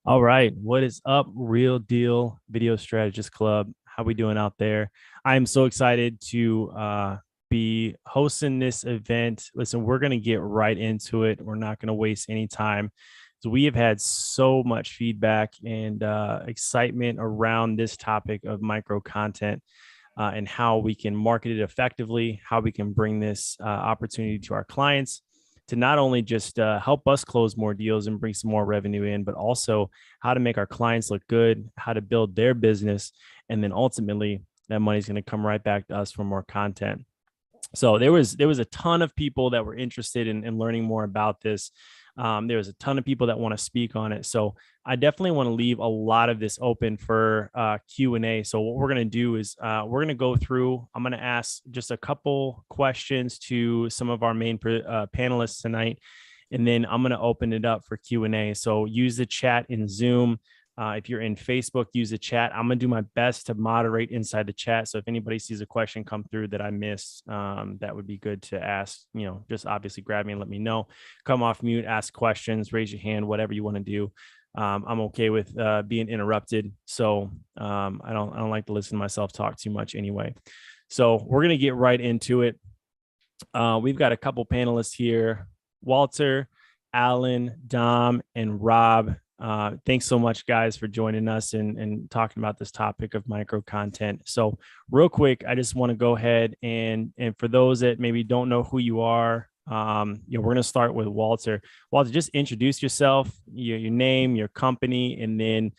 All right. What is up, Real Deal Video Strategist Club? How we doing out there? I am so excited to be hosting this event. Listen, we're going to get right into it. We're not going to waste any time. So we have had so much feedback and excitement around this topic of micro content and how we can market it effectively, how we can bring this opportunity to our clients to not only just help us close more deals and bring some more revenue in, but also how to make our clients look good, how to build their business, and then ultimately that money is going to come right back to us for more content. So there was a ton of people that were interested in learning more about this. There was a ton of people that want to speak on it. So I definitely want to leave a lot of this open for Q&A. So what we're going to do is we're going to go through, I'm going to ask just a couple questions to some of our main panelists tonight. And then I'm going to open it up for Q&A. So use the chat in Zoom. If you're in Facebook, use the chat. I'm going to do my best to moderate inside the chat. So if anybody sees a question come through that I missed, that would be good to ask, just obviously grab me and let me know. Come off mute, ask questions, raise your hand, whatever you want to do. I'm okay with being interrupted. So I don't like to listen to myself talk too much anyway. So we're going to get right into it. We've got a couple panelists here, Walter, Allyn, Dom, and Rob. Thanks so much, guys, for joining us and talking about this topic of micro content. So real quick, I just want to go ahead and for those that maybe don't know who you are, we're going to start with Walter. Walter, just introduce yourself, your name, your company, and then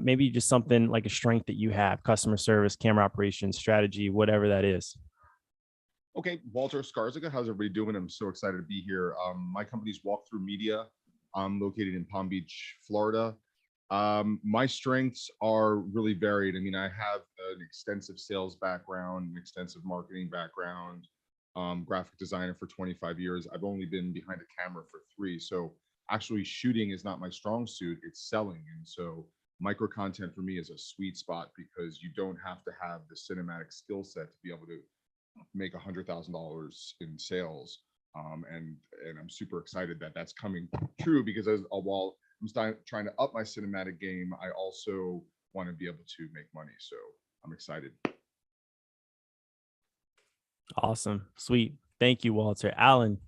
maybe just something like a strength that you have, customer service, camera operations, strategy, whatever that is. Okay, Walter Esgarzaga, how's everybody doing? I'm so excited to be here. My company's Walkthrough Media. I'm located in Palm Beach, Florida. My strengths are really varied. I mean, I have an extensive sales background, an extensive marketing background, graphic designer for 25 years. I've only been behind a camera for 3. So actually shooting is not my strong suit, it's selling. And so micro content for me is a sweet spot because you don't have to have the cinematic skill set to be able to make $100,000 in sales. And I'm super excited that that's coming true because while I'm trying to up my cinematic game, I also want to be able to make money. So I'm excited. Awesome. Sweet. Thank you, Walter. Allyn.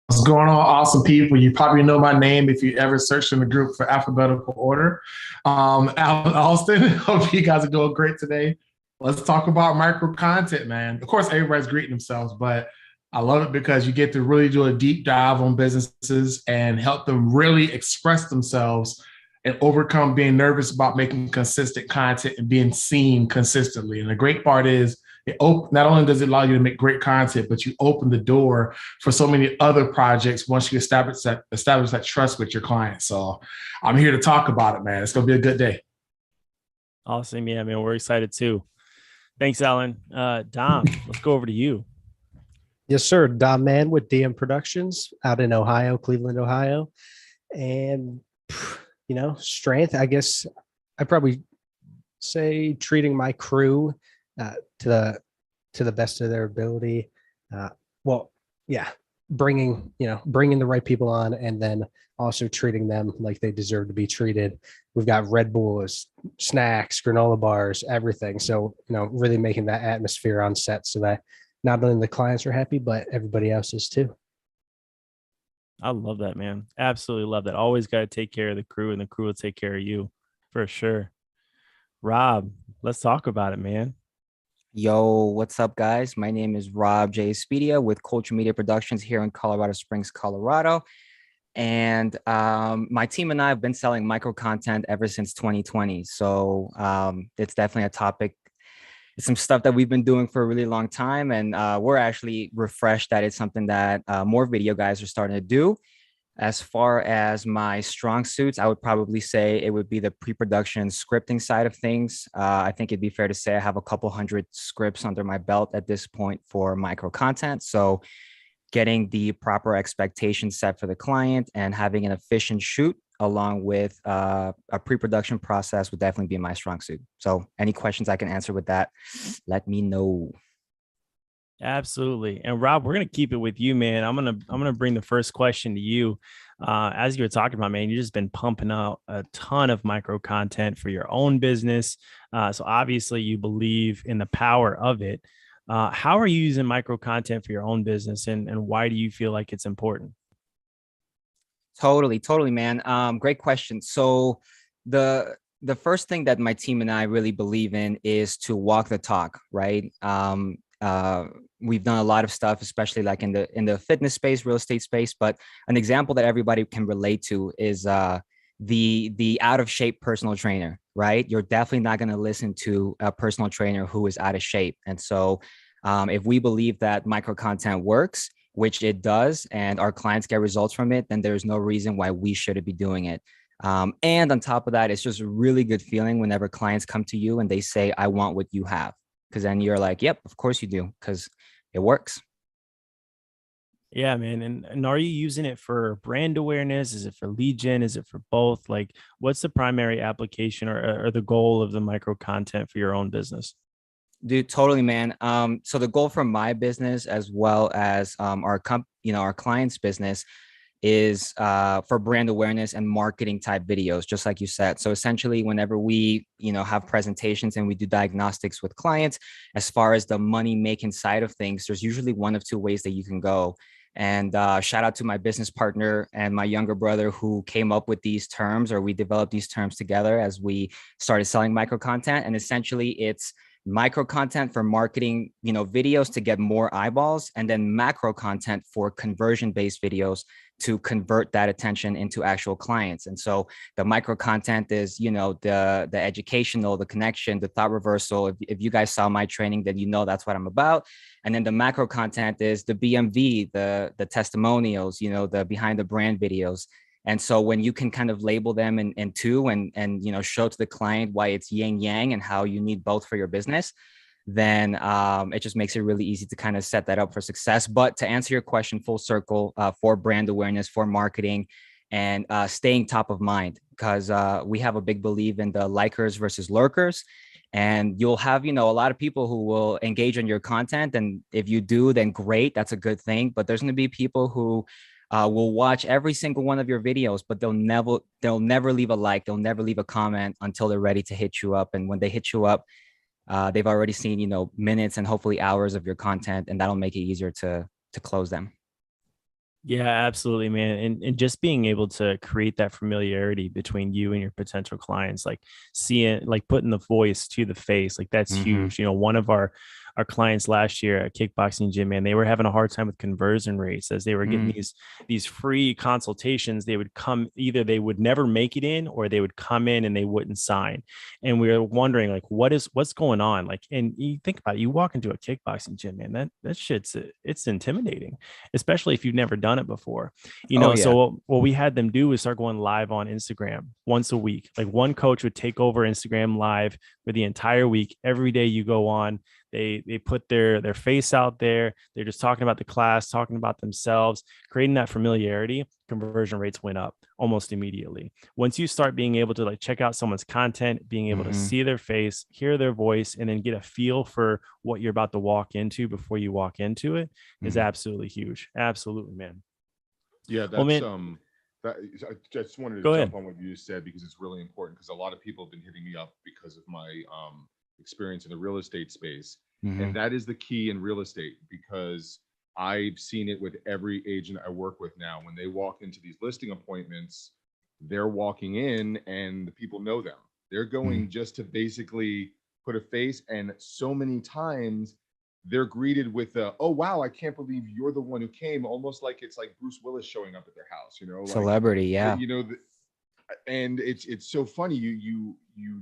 What's going on, awesome people? You probably know my name if you ever searched in the group for alphabetical order. Alston, hope you guys are doing great today. Let's talk about micro content, man. Of course, everybody's greeting themselves, but I love it because you get to really do a deep dive on businesses and help them really express themselves and overcome being nervous about making consistent content and being seen consistently. And the great part is, not only does it allow you to make great content, but you open the door for so many other projects once you establish that trust with your clients. So I'm here to talk about it, man. It's going to be a good day. Awesome. Yeah, man, we're excited too. Thanks, Allyn. Dom, let's go over to you. Yes, sir. Dom Mann with DM Productions out in Ohio, Cleveland, Ohio. And, strength, I guess I probably say treating my crew to the best of their ability. Bringing the right people on and then also treating them like they deserve to be treated. We've got Red Bulls, snacks, granola bars, everything. So, really making that atmosphere on set so that not only the clients are happy, but everybody else is too. I love that, man. Absolutely love that. Always got to take care of the crew and the crew will take care of you for sure. Rob, let's talk about it, man. Yo, what's up, guys? My name is Rob J. Speedia with Culture Media Productions here in Colorado Springs, Colorado. And my team and I have been selling micro content ever since 2020. So it's definitely a topic. It's some stuff that we've been doing for a really long time. And we're actually refreshed that it's something that more video guys are starting to do. As far as my strong suits, I would probably say it would be the pre-production scripting side of things. I think it'd be fair to say I have a couple hundred scripts under my belt at this point for micro content. So getting the proper expectations set for the client and having an efficient shoot along with a pre-production process would definitely be my strong suit. So any questions I can answer with that, let me know. Absolutely. And Rob, we're gonna keep it with you, man. I'm gonna bring the first question to you. As you were talking about, man, you've just been pumping out a ton of micro content for your own business. So obviously you believe in the power of it. How are you using micro content for your own business, and why do you feel like it's important? Totally, man. Great question. So the first thing that my team and I really believe in is to walk the talk, right? We've done a lot of stuff, especially like in the fitness space, real estate space. But an example that everybody can relate to is the out of shape personal trainer, right? You're definitely not going to listen to a personal trainer who is out of shape. And so, if we believe that micro content works, which it does, and our clients get results from it, then there's no reason why we shouldn't be doing it. And on top of that, it's just a really good feeling whenever clients come to you and they say, I want what you have. Because then you're like, yep, of course you do, because it works. Yeah, man. And are you using it for brand awareness? Is it for lead gen? Is it for both? Like, what's the primary application or the goal of the micro content for your own business? Dude, totally, man. So the goal for my business as well as our clients' business is for brand awareness and marketing type videos, just like you said. So essentially, whenever we, have presentations and we do diagnostics with clients, as far as the money making side of things, there's usually one of two ways that you can go. And shout out to my business partner and my younger brother who came up with these terms, or we developed these terms together as we started selling micro content. And essentially, it's micro content for marketing, videos to get more eyeballs, and then macro content for conversion based videos to convert that attention into actual clients. And so the micro content is, the educational, the connection, the thought reversal. If you guys saw my training, then that's what I'm about. And then the macro content is the BMV, the testimonials, the behind the brand videos. And so when you can kind of label them in two and show to the client why it's yin yang and how you need both for your business, then it just makes it really easy to kind of set that up for success. But to answer your question full circle, for brand awareness, for marketing, and staying top of mind, because we have a big belief in the likers versus lurkers. And you'll have, a lot of people who will engage on your content. And if you do, then great, that's a good thing. But there's going to be people who will watch every single one of your videos, but they'll never leave a like, they'll never leave a comment until they're ready to hit you up. And when they hit you up, they've already seen, minutes and hopefully hours of your content, and that'll make it easier to close them. Yeah, absolutely, man. And just being able to create that familiarity between you and your potential clients, like seeing, like putting the voice to the face, like that's Mm-hmm. huge. One of our clients last year at kickboxing gym, man, they were having a hard time with conversion rates as they were getting these free consultations. They would come, either they would never make it in, or they would come in and they wouldn't sign. And we were wondering, like, what's going on? Like, and you think about it, you walk into a kickboxing gym, man, that shit's, it's intimidating, especially if you've never done it before. Oh yeah. So what we had them do is start going live on Instagram once a week. Like, one coach would take over Instagram live for the entire week. Every day you go on, they put their face out there. They're just talking about the class, talking about themselves, creating that familiarity. Conversion rates went up almost immediately. Once you start being able to like check out someone's content, being able to Mm-hmm. see their face, hear their voice, and then get a feel for what you're about to walk into before you walk into it is Mm-hmm. absolutely huge. Absolutely, man. Yeah, Well, that's man, that I just wanted to go jump ahead. on what you said because it's really important because a lot of people have been hitting me up because of my experience in the real estate space. Mm-hmm. And that is the key in real estate because I've seen it with every agent I work with now. When they walk into these listing appointments, they're walking in and the people know them. They're going just to basically put a face. And so many times they're greeted with oh wow, I can't believe you're the one who came, almost like it's like Bruce Willis showing up at their house, like Celebrity, yeah. and it's so funny, you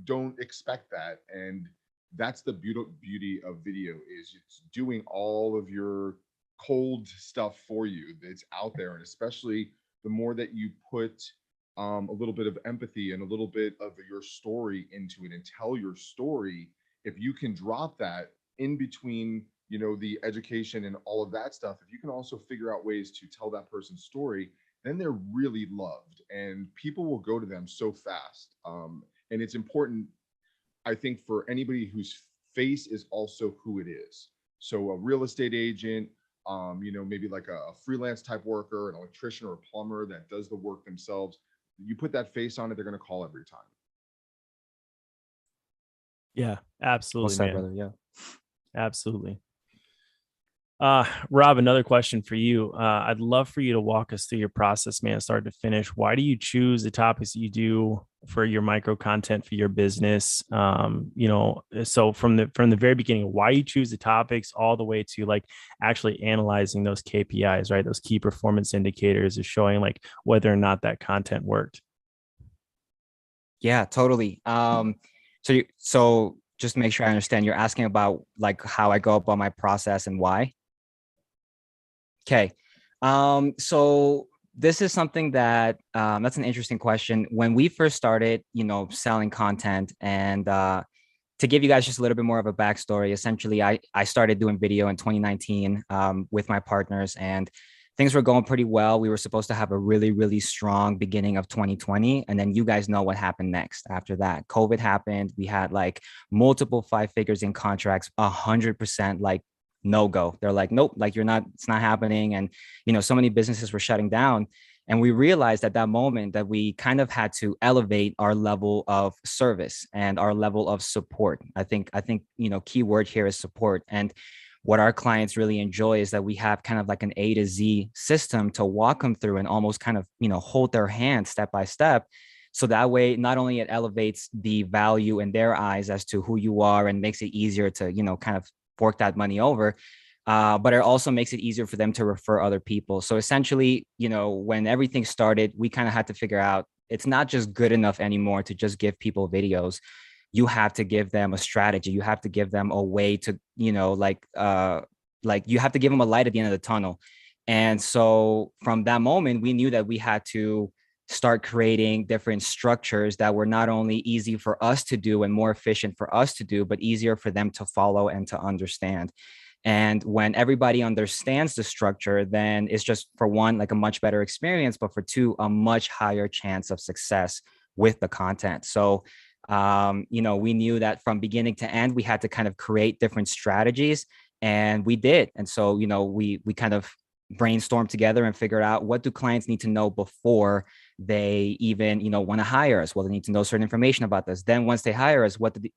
don't expect that. And that's the beauty of video, is it's doing all of your cold stuff for you. That's out there. And especially the more that you put a little bit of empathy and a little bit of your story into it and tell your story, if you can drop that in between the education and all of that stuff, if you can also figure out ways to tell that person's story, then they're really loved and people will go to them so fast. And it's important, I think, for anybody whose face is also who it is. So a real estate agent, maybe like a freelance type worker, an electrician or a plumber that does the work themselves. You put that face on it, they're going to call every time. Yeah, Well absolutely, said, man. brother. Yeah. Absolutely. Rob, another question for you. I'd love for you to walk us through your process, man, start to finish. Why do you choose the topics that you do for your micro content for your business? So from the very beginning, why you choose the topics all the way to like actually analyzing those KPIs, right? Those key performance indicators is showing like whether or not that content worked. Yeah, totally. So just to make sure I understand, you're asking about like how I go about my process and why. Okay. So this is something that that's an interesting question. When we first started, selling content, and to give you guys just a little bit more of a backstory, essentially, I started doing video in 2019 with my partners, and things were going pretty well. We were supposed to have a really, really strong beginning of 2020, and then you guys know what happened next. After that, COVID happened. We had like multiple five figures in contracts, 100% like no go. They're like, nope, like you're not, it's not happening. And, so many businesses were shutting down. And we realized at that moment that we kind of had to elevate our level of service and our level of support. I think, key word here is support. And what our clients really enjoy is that we have kind of like an A to Z system to walk them through and almost kind of, hold their hand step by step. So that way, not only it elevates the value in their eyes as to who you are and makes it easier to, kind of fork that money over, but it also makes it easier for them to refer other people. So essentially, when everything started, we kind of had to figure out it's not just good enough anymore to just give people videos. You have to give them a strategy. You have to give them a way to, like you have to give them a light at the end of the tunnel. And so from that moment, we knew that we had to start creating different structures that were not only easy for us to do and more efficient for us to do, but easier for them to follow and to understand. And when everybody understands the structure, then it's just, for one, like a much better experience, but for two, a much higher chance of success with the content. So, we knew that from beginning to end, we had to kind of create different strategies, and we did. And so, we kind of brainstorm together and figure out what do clients need to know before they even want to hire us. Well, they need to know certain information about this. Then once they hire us, what did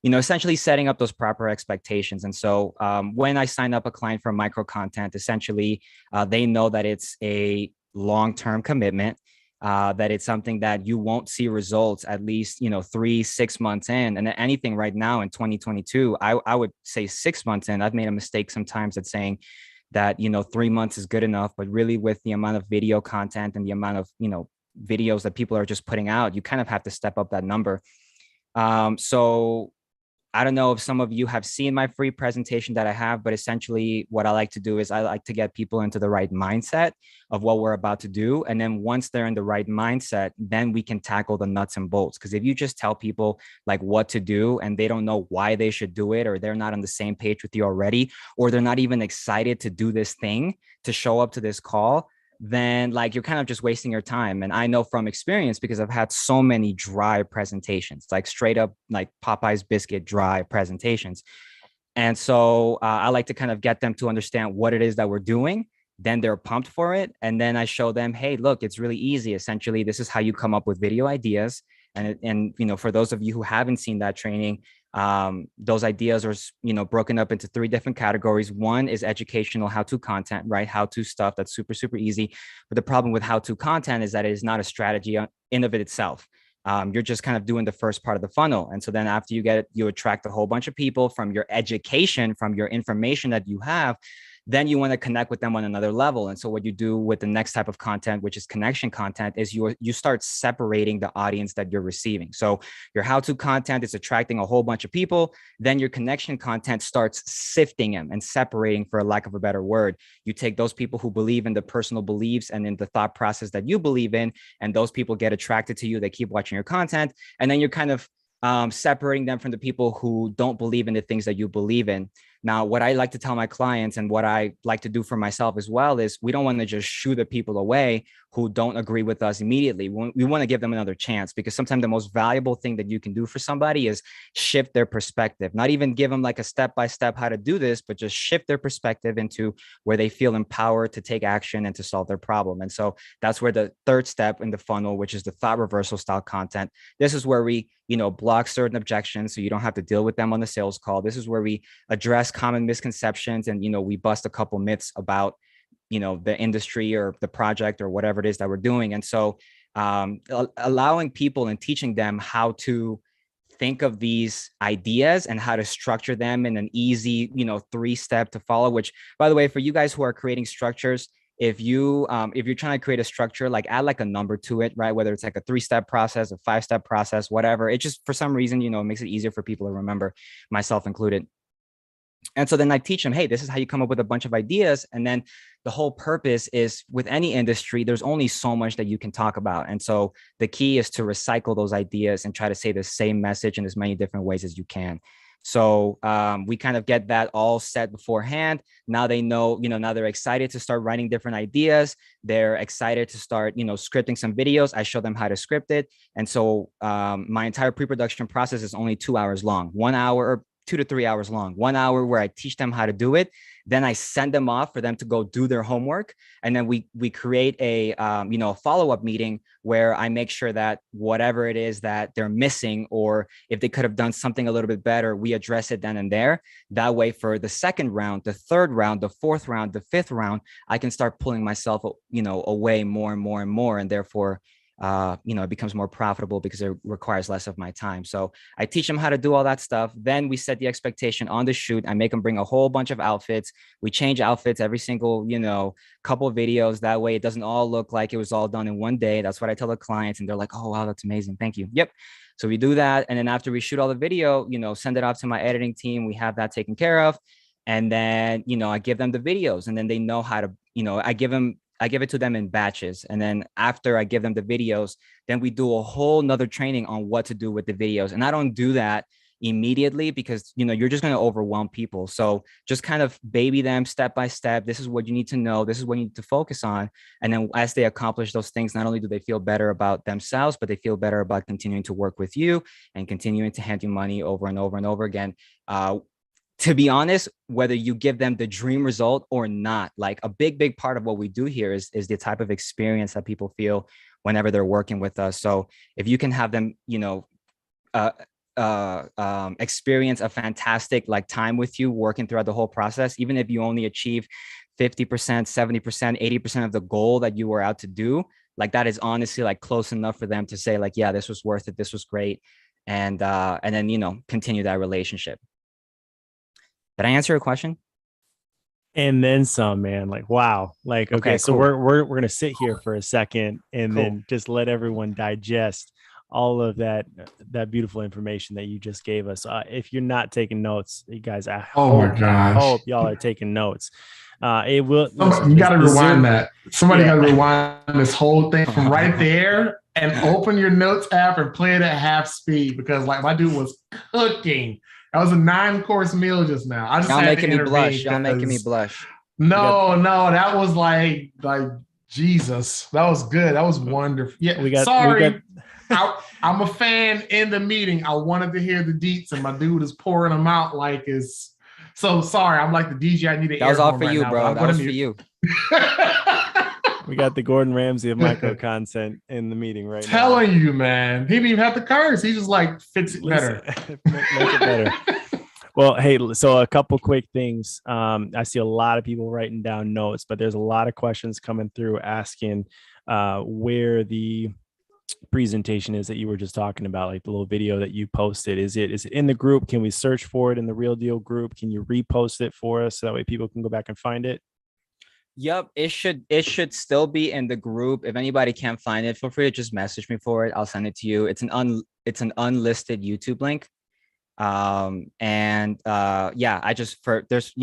essentially setting up those proper expectations. And so when I sign up a client for micro content, essentially they know that it's a long-term commitment, that it's something that you won't see results at least 3-6 months in. And anything right now in 2022, I would say 6 months in. I've made a mistake sometimes at saying that 3 months is good enough, but really with the amount of video content and the amount of videos that people are just putting out, you kind of have to step up that number. So I don't know if some of you have seen my free presentation that I have, but essentially what I like to do is I like to get people into the right mindset of what we're about to do. And then once they're in the right mindset, then we can tackle the nuts and bolts. Because if you just tell people like what to do and they don't know why they should do it, or they're not on the same page with you already, or they're not even excited to do this thing, to show up to this call, then like you're kind of just wasting your time. And I know from experience, because I've had so many dry presentations, like straight up like Popeye's biscuit dry presentations. And so I like to kind of get them to understand what it is that we're doing. Then they're pumped for it. And then I show them, hey, look, it's really easy. Essentially, this is how you come up with video ideas. And for those of you who haven't seen that training, those ideas are broken up into 3 different categories. One is educational how-to content, right? How-to stuff that's super, super easy. But the problem with how-to content is that it is not a strategy in of it itself. You're just kind of doing the first part of the funnel. And so then after you attract a whole bunch of people from your education, from your information that you have, then you want to connect with them on another level. And so what you do with the next type of content, which is connection content, is you start separating the audience that you're receiving. So your how-to content is attracting a whole bunch of people. Then your connection content starts sifting them and separating, for lack of a better word. You take those people who believe in the personal beliefs and in the thought process that you believe in, and those people get attracted to you. They keep watching your content. And then you're kind of separating them from the people who don't believe in the things that you believe in. Now, what I like to tell my clients and what I like to do for myself as well is we don't want to just shoo the people away who don't agree with us immediately. We want to give them another chance, because sometimes the most valuable thing that you can do for somebody is shift their perspective. Not even give them like a step-by-step how to do this, but just shift their perspective into where they feel empowered to take action and to solve their problem. And so that's where the third step in the funnel, which is the thought reversal style content. This is where we, block certain objections so you don't have to deal with them on the sales call. This is where we address common misconceptions and, we bust a couple myths about the industry or the project or whatever it is that we're doing. And so allowing people and teaching them how to think of these ideas and how to structure them in an easy, 3-step to follow, which, by the way, for you guys who are creating structures, if you're trying to create a structure, like add like a number to it, right? Whether it's like a 3-step process, a 5-step process, whatever. It just, for some reason, it makes it easier for people to remember, myself included. And so then I teach them, hey, this is how you come up with a bunch of ideas. And then the whole purpose is, with any industry, there's only so much that you can talk about. And so the key is to recycle those ideas and try to say the same message in as many different ways as you can. So we kind of get that all set beforehand. Now they know, now they're excited to start writing different ideas. They're excited to start, scripting some videos. I show them how to script it. And so my entire pre-production process is only 2 hours long, 1 hour or 2 to 3 hours long, 1 hour where I teach them how to do it. Then I send them off for them to go do their homework. And then we create a, a follow-up meeting where I make sure that whatever it is that they're missing, or if they could have done something a little bit better, we address it then and there. That way, for the second round, the third round, the fourth round, the fifth round, I can start pulling myself, away more and more and more. And therefore, it becomes more profitable because it requires less of my time. So I teach them how to do all that stuff. Then we set the expectation on the shoot. I make them bring a whole bunch of outfits. We change outfits every single, couple of videos. That way it doesn't all look like it was all done in one day. That's what I tell the clients. And they're like, oh, wow, that's amazing. Thank you. Yep. So we do that. And then after we shoot all the video, send it off to my editing team. We have that taken care of. And then, I give them the videos, and then they know how to, I give it to them in batches. And then after I give them the videos, then we do a whole nother training on what to do with the videos. And I don't do that immediately because, you're just going to overwhelm people. So just kind of baby them step by step. This is what you need to know. This is what you need to focus on. And then as they accomplish those things, not only do they feel better about themselves, but they feel better about continuing to work with you and continuing to hand you money over and over and over again. To be honest, whether you give them the dream result or not, like a big part of what we do here is the type of experience that people feel whenever they're working with us. So if you can have them, experience a fantastic time with you working throughout the whole process, even if you only achieve 50%, 70%, 80% of the goal that you were out to do, that is honestly close enough for them to say yeah, this was worth it. This was great. And then, continue that relationship. Did I answer your question? And then some, man. Wow. Okay, so cool. we're gonna sit here for a second and then just let everyone digest all of that beautiful information that you just gave us. If you're not taking notes, you guys, I hope y'all are taking notes. It will. You got to rewind that. Somebody got to rewind this whole thing from right there and open your notes app and play it at half speed, because my dude was cooking. That was a 9-course meal just now. I just Y'all had making to me blush. Y'all making me blush. No, that was like Jesus. That was good. That was wonderful. Yeah, I'm a fan in the meeting. I wanted to hear the deets, and my dude is pouring them out so sorry. I'm like the DJ. I need an. That was all for you, bro. That was for you. We got the Gordon Ramsay of micro content in the meeting right now. Telling you, man. He didn't even have to curse. He just fix it better. Make it better. Well, hey, so a couple quick things. I see a lot of people writing down notes, but there's a lot of questions coming through asking where the presentation is that you were just talking about, the little video that you posted. Is it in the group? Can we search for it in the Real Deal group? Can you repost it for us so that way people can go back and find it? Yep, it should still be in the group. If anybody can't find it, feel free to just message me for it. I'll send it to you. It's an unlisted YouTube link.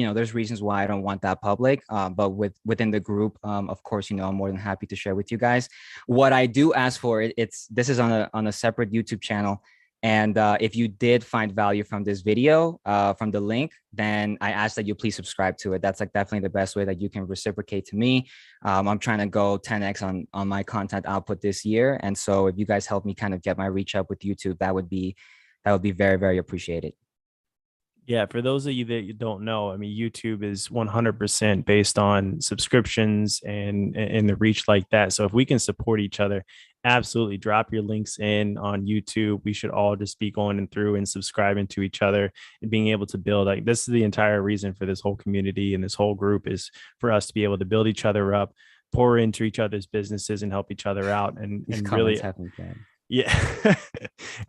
There's reasons why I don't want that public. But within the group, of course, I'm more than happy to share with you guys. What I do ask for, this is on a separate YouTube channel. And if you did find value from this video, from the link, then I ask that you please subscribe to it. That's like definitely the best way that you can reciprocate to me. I'm trying to go 10x on my content output this year. And so if you guys help me kind of get my reach up with YouTube, that would be very, very appreciated. Yeah, for those of you that you don't know, I mean, YouTube is 100% based on subscriptions and the reach like that. So if we can support each other, absolutely drop your links in on YouTube. We should all just be going and through and subscribing to each other and being able to build. Like, this is the entire reason for this whole community and this whole group, is for us to be able to build each other up, pour into each other's businesses and help each other out, and really have me, man. yeah.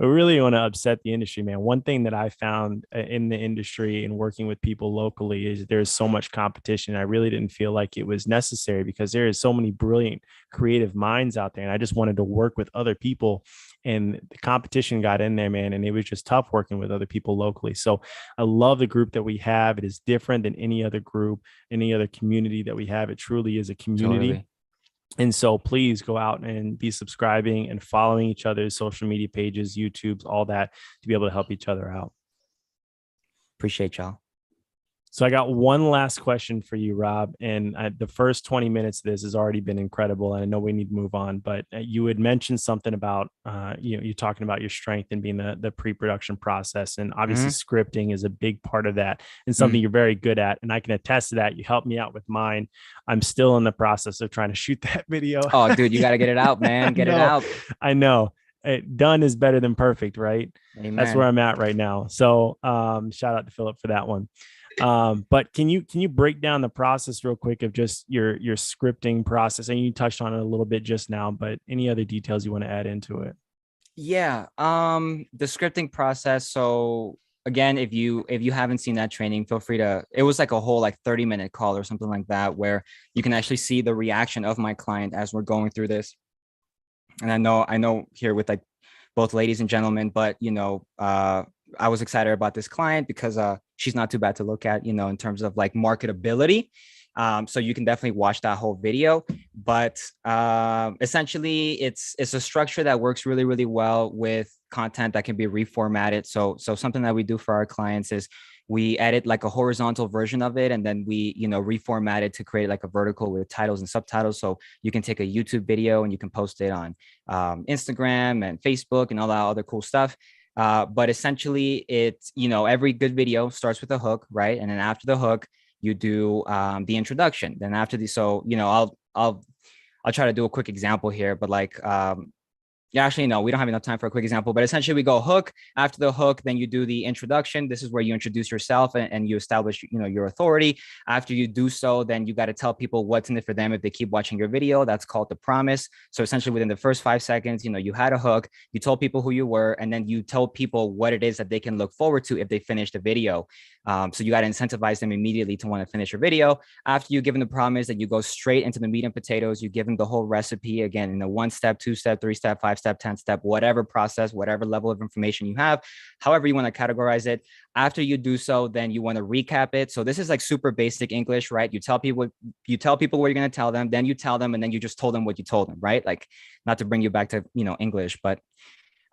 I really want to upset the industry, man. One thing that I found in the industry and working with people locally is there's so much competition. I really didn't feel like it was necessary, because there is so many brilliant creative minds out there. And I just wanted to work with other people, and the competition got in there, man. And it was just tough working with other people locally. So I love the group that we have. It is different than any other group, any other community that we have. It truly is a community. Totally. And so please go out and be subscribing and following each other's social media pages, YouTube's, all that, to be able to help each other out. Appreciate y'all. So I got one last question for you, Rob. And the first 20 minutes of this has already been incredible. And I know we need to move on, but you had mentioned something about, you're talking about your strength and being the pre-production process. And obviously scripting is a big part of that, and something you're very good at. And I can attest to that. You helped me out with mine. I'm still in the process of trying to shoot that video. Oh, dude, you got to get it out, man. Get it out. I know. Done is better than perfect, right? Amen. That's where I'm at right now. So shout out to Philip for that one. But can you break down the process real quick of just your scripting process? And you touched on it a little bit just now, but any other details you want to add into it? Yeah. The scripting process. So again, if you haven't seen that training, feel free to, it was like a whole 30-minute call or something like that, where you can actually see the reaction of my client as we're going through this. And I know here with both ladies and gentlemen, but I was excited about this client because she's not too bad to look at, in terms of marketability. So you can definitely watch that whole video. But essentially, it's a structure that works really, really well with content that can be reformatted. So something that we do for our clients is we edit a horizontal version of it, and then we reformat it to create a vertical with titles and subtitles. So you can take a YouTube video and you can post it on Instagram and Facebook and all that other cool stuff. But essentially, it's every good video starts with a hook, right? And then after the hook, you do the introduction. Then after I'll try to do a quick example here, but yeah, actually, no, we don't have enough time for a quick example, but essentially we go hook. After the hook, then you do the introduction. This is where you introduce yourself and you establish, your authority. After you do so, then you got to tell people what's in it for them if they keep watching your video. That's called the promise. So essentially within the first 5 seconds, you had a hook, you told people who you were, and then you told people what it is that they can look forward to if they finish the video. So you got to incentivize them immediately to want to finish your video. After you give them the promise, that you go straight into the meat and potatoes, you give them the whole recipe again in a 1-step, 2-step, 3-step, 5-step, 10-step, whatever process, whatever level of information you have, however you want to categorize it. After you do so, then you want to recap it. So this is super basic English, right? You tell people what you're going to tell them, then you tell them, and then you just told them what you told them, right? Not to bring you back to, English, but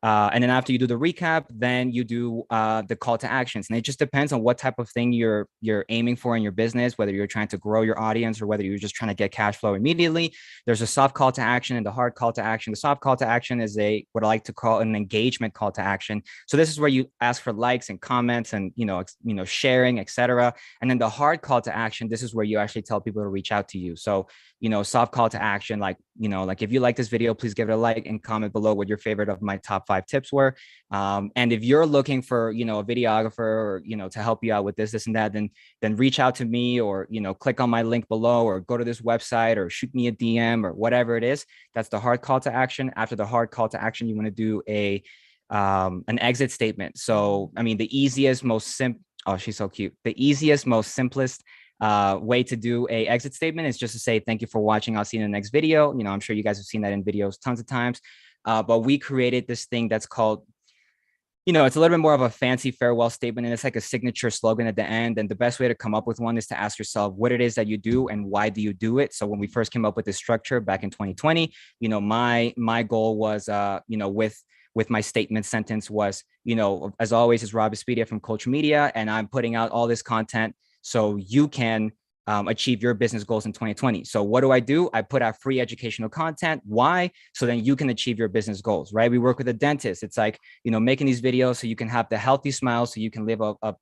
and then after you do the recap, then you do the call to actions. And it just depends on what type of thing you're aiming for in your business, whether you're trying to grow your audience or whether you're just trying to get cash flow immediately. There's a soft call to action and the hard call to action. The soft call to action is what I like to call an engagement call to action. So this is where you ask for likes and comments and, sharing, etc. And then the hard call to action, this is where you actually tell people to reach out to you. So, soft call to action, if you like this video, please give it a like and comment below what your favorite of my top 5 tips were. And if you're looking for, a videographer or, to help you out with this and that, then reach out to me or, click on my link below or go to this website or shoot me a DM or whatever it is. That's the hard call to action. After the hard call to action, you want to do an exit statement. So, the easiest, most oh, she's so cute. The easiest, most simplest way to do a exit statement is just to say, thank you for watching. I'll see you in the next video. I'm sure you guys have seen that in videos tons of times. But we created this thing that's called, it's a little bit more of a fancy farewell statement, and it's a signature slogan at the end. And the best way to come up with one is to ask yourself what it is that you do and why do you do it. So when we first came up with this structure back in 2020, my goal was, with my statement sentence was, as always, it's Rob Espedia from Culture Media, and I'm putting out all this content so you can achieve your business goals in 2020. So what do? I put out free educational content. Why? So then you can achieve your business goals, right? We work with a dentist. It's like, making these videos so you can have the healthy smile, so you can live a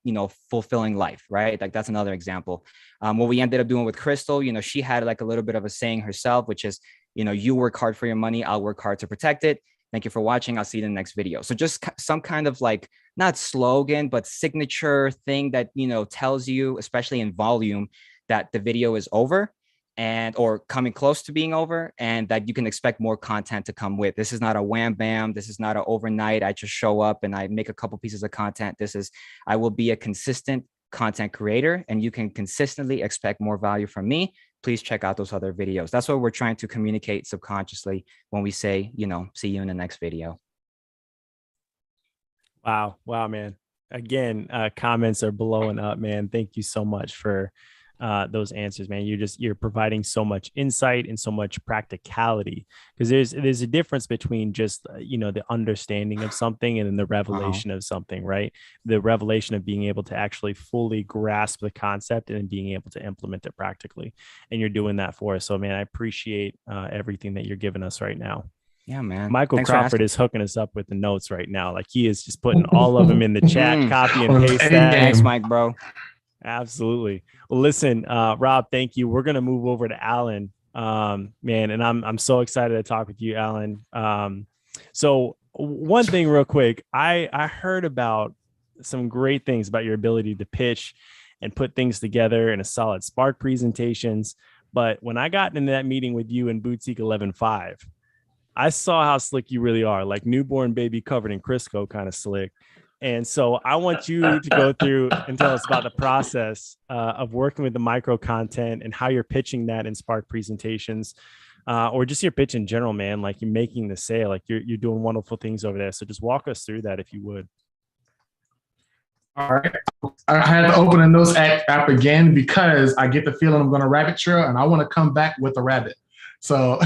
fulfilling life, right? Like that's another example. What we ended up doing with Crystal, she had like a little bit of a saying herself, which is, you work hard for your money. I'll work hard to protect it. Thank you for watching. I'll see you in the next video. So just some kind of like, not slogan, but signature thing that, tells you, especially in volume, that the video is over or coming close to being over, and that you can expect more content to come with. This is not a wham bam. This is not an overnight. I just show up and I make a couple pieces of content. I will be a consistent content creator, and you can consistently expect more value from me. Please check out those other videos. That's what we're trying to communicate subconsciously when we say, see you in the next video. Wow, man. Again, comments are blowing up, man. Thank you so much for those answers, man. You're providing so much insight and so much practicality, because there's a difference between just the understanding of something and then the revelation of something, right? The revelation of being able to actually fully grasp the concept and then being able to implement it practically, and you're doing that for us. So man, I appreciate everything that you're giving us right now. Yeah, man. Michael Crawford is hooking us up with the notes right now. Like he is just putting all of them in the chat, copy and paste that. Thanks, Mike, bro. Absolutely. Well, listen, Rob, thank you. We're going to move over to Allyn, man. And I'm so excited to talk with you, Allyn. So one thing real quick, I heard about some great things about your ability to pitch and put things together in a solid Spark presentations. But when I got into that meeting with you in Boutique 11.5, I saw how slick you really are, like newborn baby covered in Crisco kind of slick. And so I want you to go through and tell us about the process of working with the micro content and how you're pitching that in Spark presentations, or just your pitch in general, man. Like you're making the sale, like you're doing wonderful things over there. So just walk us through that if you would. All right. I had to open a notes app again because I get the feeling I'm going to rabbit trail and I want to come back with a rabbit. So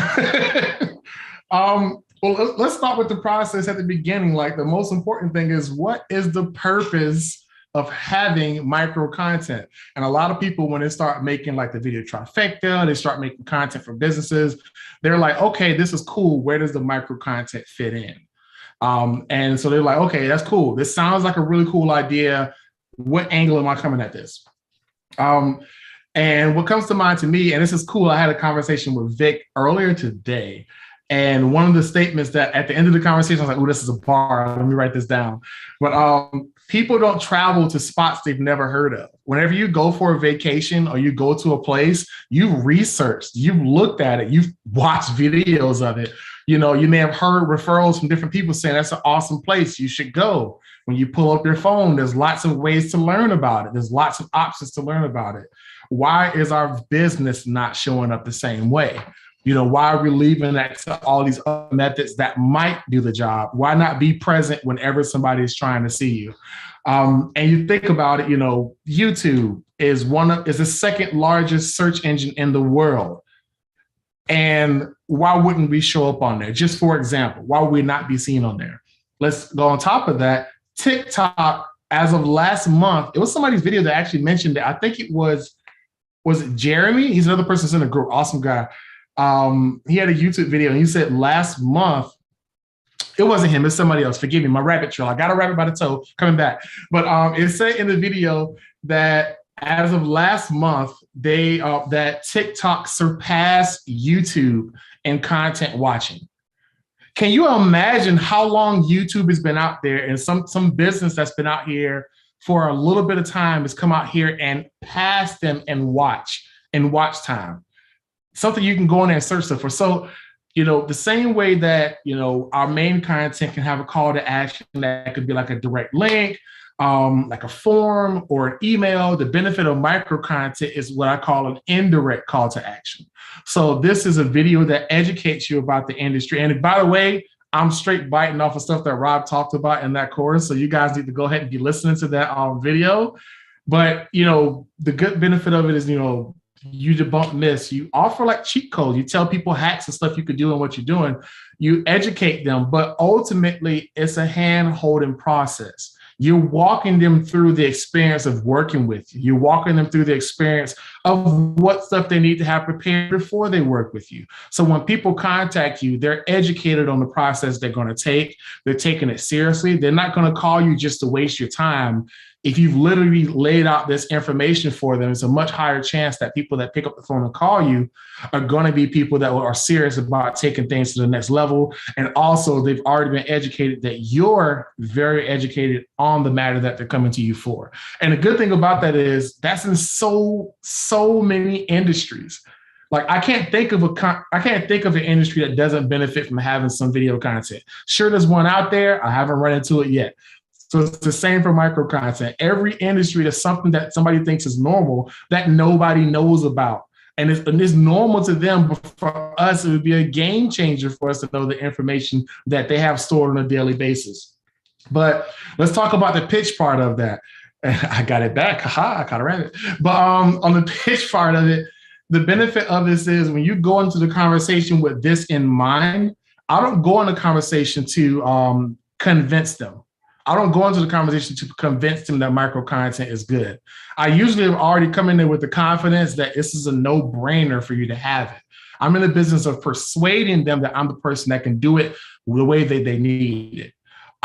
well, let's start with the process at the beginning. Like the most important thing is, what is the purpose of having micro content? And a lot of people, when they start making like the video trifecta, they start making content for businesses, they're like, okay, this is cool. Where does the micro content fit in? And so they're like, okay, that's cool. This sounds like a really cool idea. What angle am I coming at this? And what comes to mind to me, and this is cool, I had a conversation with Vic earlier today. And one of the statements that at the end of the conversation, I was like, oh, this is a bar. Let me write this down. But people don't travel to spots they've never heard of. Whenever you go for a vacation or you go to a place, you've researched, you've looked at it, you've watched videos of it. You may have heard referrals from different people saying that's an awesome place, you should go. When you pull up your phone, there's lots of ways to learn about it. There's lots of options to learn about it. Why is our business not showing up the same way? Why are we leaving that to all these other methods that might do the job? Why not be present whenever somebody is trying to see you? And you think about it, YouTube is the second largest search engine in the world. And why wouldn't we show up on there? Just for example, why would we not be seen on there? Let's go on top of that. TikTok, as of last month, it was somebody's video that actually mentioned it. I think it was it Jeremy? He's another person that's in the group, awesome guy. He had a YouTube video and he said last month, it wasn't him, it's somebody else. Forgive me, my rabbit trail. I got a rabbit by the toe coming back. But it said in the video that as of last month, that TikTok surpassed YouTube in content watching. Can you imagine how long YouTube has been out there, and some business that's been out here for a little bit of time has come out here and passed them in watch time? Something you can go in there and search for. So, the same way that, our main content can have a call to action that could be like a direct link, like a form or an email, the benefit of micro content is what I call an indirect call to action. So this is a video that educates you about the industry. And by the way, I'm straight biting off of stuff that Rob talked about in that course. So you guys need to go ahead and be listening to that video. But, the good benefit of it is, you debunk myths, you offer like cheat codes, you tell people hacks and stuff you could do and what you're doing, you educate them, but ultimately it's a hand-holding process. You're walking them through the experience of working with you. You're walking them through the experience of what stuff they need to have prepared before they work with you. So when people contact you, they're educated on the process they're going to take. They're taking it seriously. They're not going to call you just to waste your time. If you've literally laid out this information for them, it's a much higher chance that people that pick up the phone and call you are going to be people that are serious about taking things to the next level. And also, they've already been educated that you're very educated on the matter that they're coming to you for. And the good thing about that is that's in so many industries. Like I can't think of an industry that doesn't benefit from having some video content. Sure, there's one out there. I haven't run into it yet. So it's the same for micro content. Every industry, there's something that somebody thinks is normal that nobody knows about. And it's normal to them, but for us, it would be a game changer for us to know the information that they have stored on a daily basis. But let's talk about the pitch part of that. I got it back. I kind of ran it. But on the pitch part of it, the benefit of this is when you go into the conversation with this in mind, I don't go into the conversation to convince them. I don't go into the conversation to convince them that micro content is good. I usually have already come in there with the confidence that this is a no-brainer for you to have it. I'm in the business of persuading them that I'm the person that can do it the way that they need it.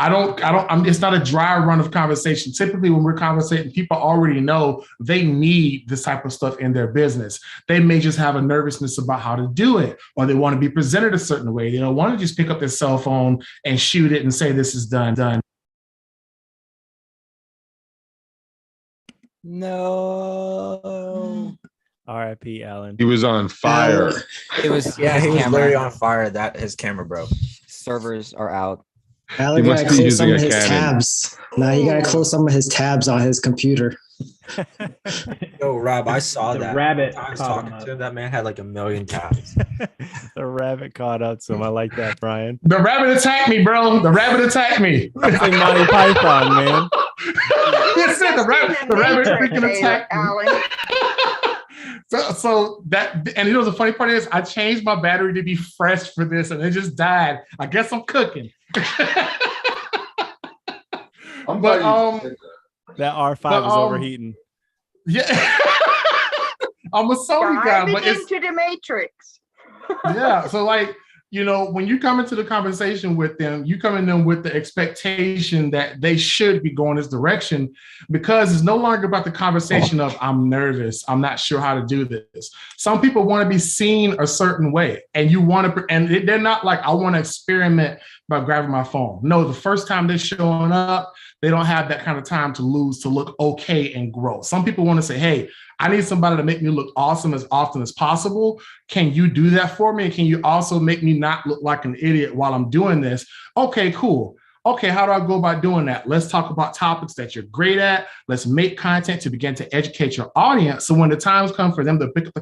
It's not a dry run of conversation. Typically, when we're conversating, people already know they need this type of stuff in their business. They may just have a nervousness about how to do it, or they want to be presented a certain way. They don't want to just pick up their cell phone and shoot it and say, this is done. No. R.I.P. Allyn. He was on fire. It was Yeah, his he was camera. literally on fire. That his camera broke. Servers are out. Allyn must gotta be close some using of a his Canon. tabs. Now he gotta close some of his tabs on his computer. Yo, Rob, I saw The that. rabbit I was caught talking him to up. him. That man had like 1 million tabs. The rabbit caught up to him. I like that, Brian. The rabbit attacked me, bro. The rabbit attacked me. It's like Monty Python, man. Yes, sir. The rabbit freaking attacked me. Allyn. So that, and you know, the funny part is I changed my battery to be fresh for this and it just died. I guess I'm cooking. I'm But, glad you said that. That R5 But, is overheating. Yeah. I'm a Sony guy, but Diving it's, into the matrix. yeah. So like, you know, when you come into the conversation with them, you come in them with the expectation that they should be going this direction, because it's no longer about the conversation of I'm nervous, I'm not sure how to do this. Some people want to be seen a certain way, and you want to, and they're not like, I want to experiment by grabbing my phone. No, the first time they're showing up, they don't have that kind of time to lose, to look okay and grow. Some people want to say, hey, I need somebody to make me look awesome as often as possible. Can you do that for me? And can you also make me not look like an idiot while I'm doing this? Okay, cool. Okay, how do I go about doing that? Let's talk about topics that you're great at. Let's make content to begin to educate your audience. So when the times come for them to pick up the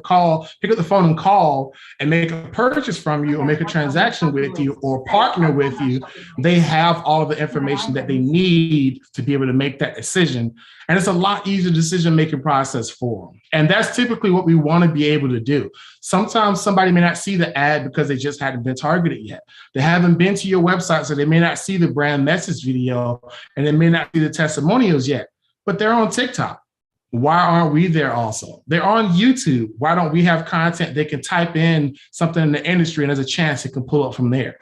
phone and call and make a purchase from you or make a transaction with you or partner with you, they have all of the information that they need to be able to make that decision. And it's a lot easier decision-making process for them. And that's typically what we want to be able to do. Sometimes somebody may not see the ad because they just hadn't been targeted yet. They haven't been to your website, so they may not see the brand message video, and they may not see the testimonials yet, but they're on TikTok. Why aren't we there also? They're on YouTube. Why don't we have content they can type in something in the industry and there's a chance it can pull up from there?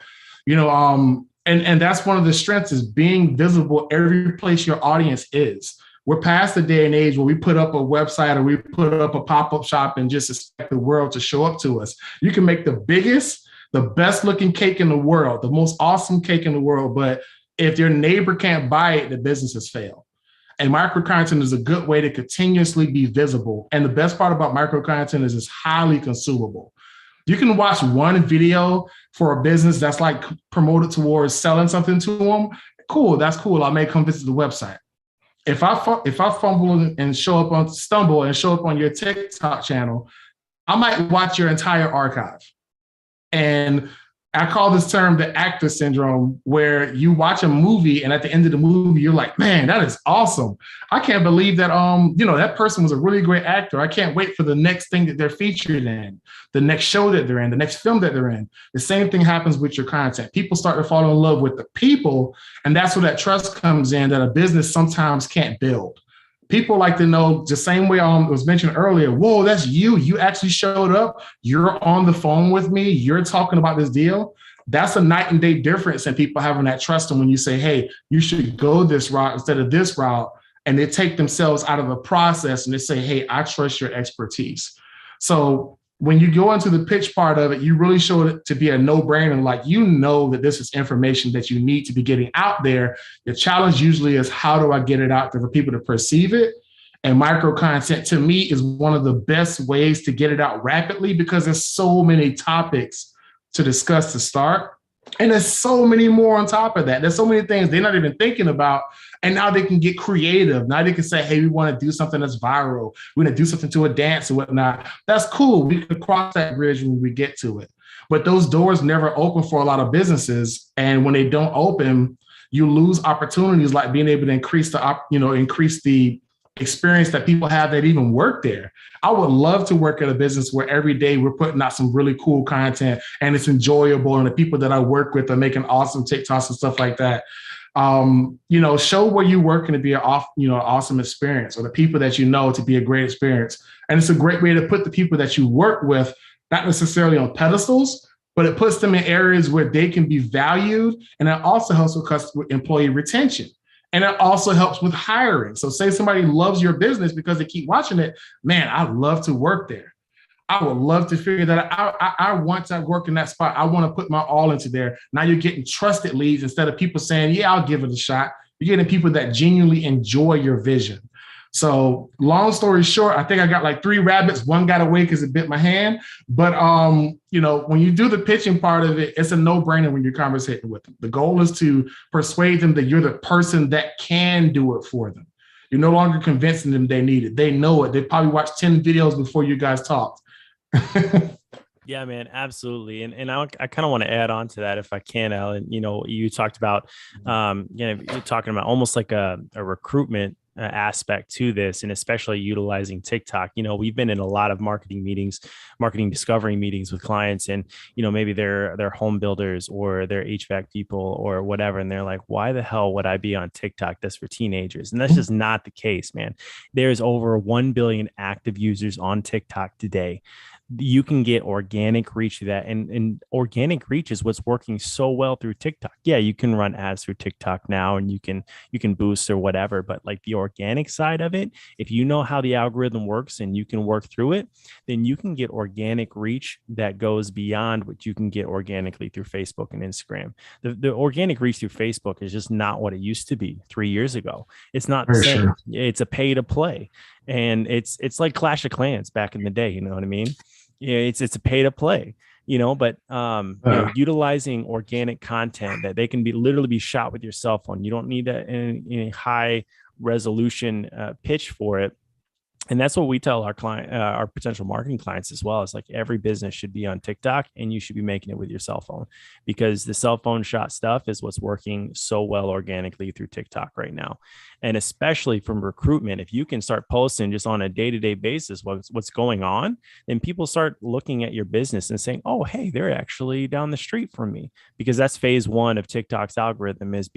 You know, and that's one of the strengths, is being visible every place your audience is. We're past the day and age where we put up a website or we put up a pop-up shop and just expect the world to show up to us. You can make the biggest, the best looking cake in the world, the most awesome cake in the world, but if your neighbor can't buy it, the business has failed. And micro content is a good way to continuously be visible. And the best part about micro content is it's highly consumable. You can watch one video for a business that's like promoted towards selling something to them. Cool, that's cool. I may come visit the website. If I fumble and stumble and show up on your TikTok channel, I might watch your entire archive. And I call this term the actor syndrome, where you watch a movie and at the end of the movie, you're like, man, that is awesome. I can't believe that, that person was a really great actor. I can't wait for the next thing that they're featured in, the next show that they're in, the next film that they're in. The same thing happens with your content. People start to fall in love with the people, and that's where that trust comes in that a business sometimes can't build. People like to know, the same way it was mentioned earlier, whoa, that's you. You actually showed up. You're on the phone with me. You're talking about this deal. That's a night and day difference in people having that trust. And when you say, hey, you should go this route instead of this route, and they take themselves out of the process and they say, hey, I trust your expertise. So when you go into the pitch part of it, you really show it to be a no-brainer. Like, that this is information that you need to be getting out there. The challenge usually is, how do I get it out there for people to perceive it? And micro content, to me, is one of the best ways to get it out rapidly, because there's so many topics to discuss to start. And there's so many more on top of that. There's so many things they're not even thinking about. And now they can get creative. Now they can say, hey, we want to do something that's viral. We're going to do something to a dance or whatnot. That's cool. We can cross that bridge when we get to it. But those doors never open for a lot of businesses. And when they don't open, you lose opportunities like being able to increase the experience that people have that even work there. I would love to work at a business where every day we're putting out some really cool content and it's enjoyable, and the people that I work with are making awesome TikToks and stuff like that. Show where you work and to be an awesome experience, or the people that you know to be a great experience. And it's a great way to put the people that you work with, not necessarily on pedestals, but it puts them in areas where they can be valued. And it also helps with employee retention. And it also helps with hiring. So say somebody loves your business because they keep watching it. Man, I'd love to work there. I would love to figure that out. I want to work in that spot. I want to put my all into there. Now you're getting trusted leads instead of people saying, yeah, I'll give it a shot. You're getting people that genuinely enjoy your vision. So long story short, I think I got like 3 rabbits. One got away because it bit my hand. But, when you do the pitching part of it, it's a no-brainer when you're conversating with them. The goal is to persuade them that you're the person that can do it for them. You're no longer convincing them they need it. They know it. They probably watched 10 videos before you guys talked. Yeah, man, absolutely. And I kind of want to add on to that if I can, Allyn. You talked about, you're talking about almost like a recruitment aspect to this, and especially utilizing TikTok. We've been in a lot of marketing discovery meetings with clients, and maybe they're home builders or they're HVAC people or whatever, and they're like, why the hell would I be on TikTok? That's for teenagers. And that's just not the case, man. There's over 1 billion active users on TikTok today. You can get organic reach to that, and organic reach is what's working so well through TikTok. Yeah, you can run ads through TikTok now, and you can boost or whatever, but like the organic side of it, if you know how the algorithm works and you can work through it, then you can get organic reach that goes beyond what you can get organically through Facebook and Instagram. The organic reach through Facebook is just not what it used to be 3 years ago. It's not the same. Sure. It's a pay to play, and it's like Clash of Clans back in the day. You know what I mean? Yeah, it's a pay to play, but utilizing organic content that they can literally be shot with your cell phone. You don't need a high resolution pitch for it. And that's what we tell our our potential marketing clients as well. It's like every business should be on TikTok, and you should be making it with your cell phone, because the cell phone shot stuff is what's working so well organically through TikTok right now. And especially from recruitment, if you can start posting just on a day-to-day basis what's going on, then people start looking at your business and saying, oh, hey, they're actually down the street from me, because that's phase 1 of TikTok's algorithm, is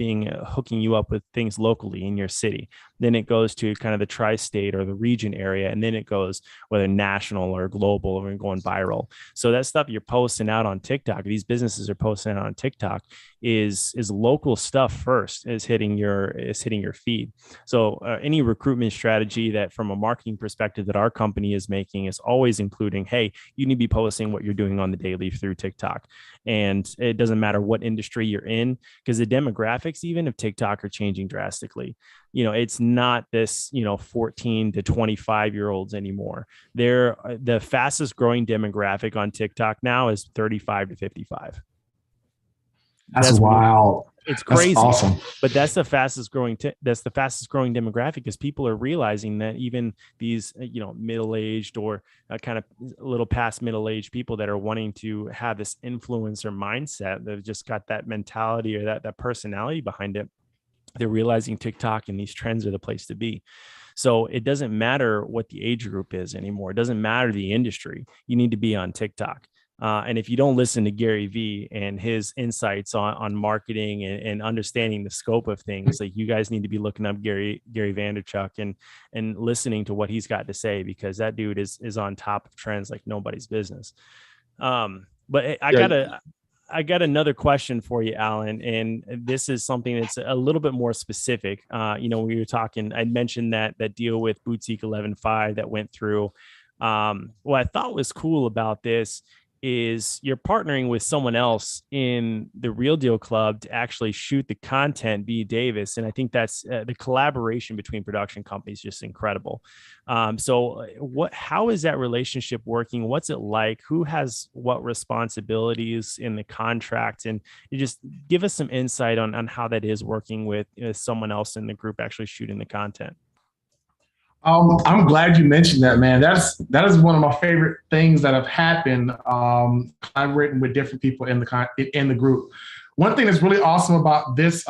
hooking you up with things locally in your city. Then it goes to kind of the tri-state or the region area, and then it goes whether national or global or going viral. So that stuff you're posting out on TikTok, these businesses are posting out on TikTok, is local stuff first, is hitting your feed. So any recruitment strategy that from a marketing perspective that our company is making is always including, hey, you need to be posting what you're doing on the daily through TikTok. And it doesn't matter what industry you're in, because the demographics even of TikTok are changing drastically. It's not this, 14 to 25 year olds anymore. They're the fastest growing demographic on TikTok now is 35 to 55. That's wild. It's crazy. That's awesome. But that's the fastest growing demographic, because people are realizing that even these middle-aged or kind of a little past middle-aged people that are wanting to have this influencer mindset, they've just got that mentality or that personality behind it. They're realizing TikTok and these trends are the place to be. So it doesn't matter what the age group is anymore. It doesn't matter the industry. You need to be on TikTok. And if you don't listen to Gary Vee and his insights on marketing and understanding the scope of things, like, you guys need to be looking up Gary Vaynerchuk and listening to what he's got to say, because that dude is on top of trends like nobody's business. But I got another question for you, Allyn, and this is something that's a little bit more specific. We were talking, I mentioned that deal with Boutique 11.5 that went through. What I thought was cool about this is you're partnering with someone else in the Real Deal Club to actually shoot the content, B. Davis. And I think that's the collaboration between production companies, just incredible. So how is that relationship working? What's it like? Who has what responsibilities in the contract? And you just give us some insight on how that is working with someone else in the group actually shooting the content. I'm glad you mentioned that, man. That is one of my favorite things that have happened. Collaborating with different people in the group. One thing that's really awesome about this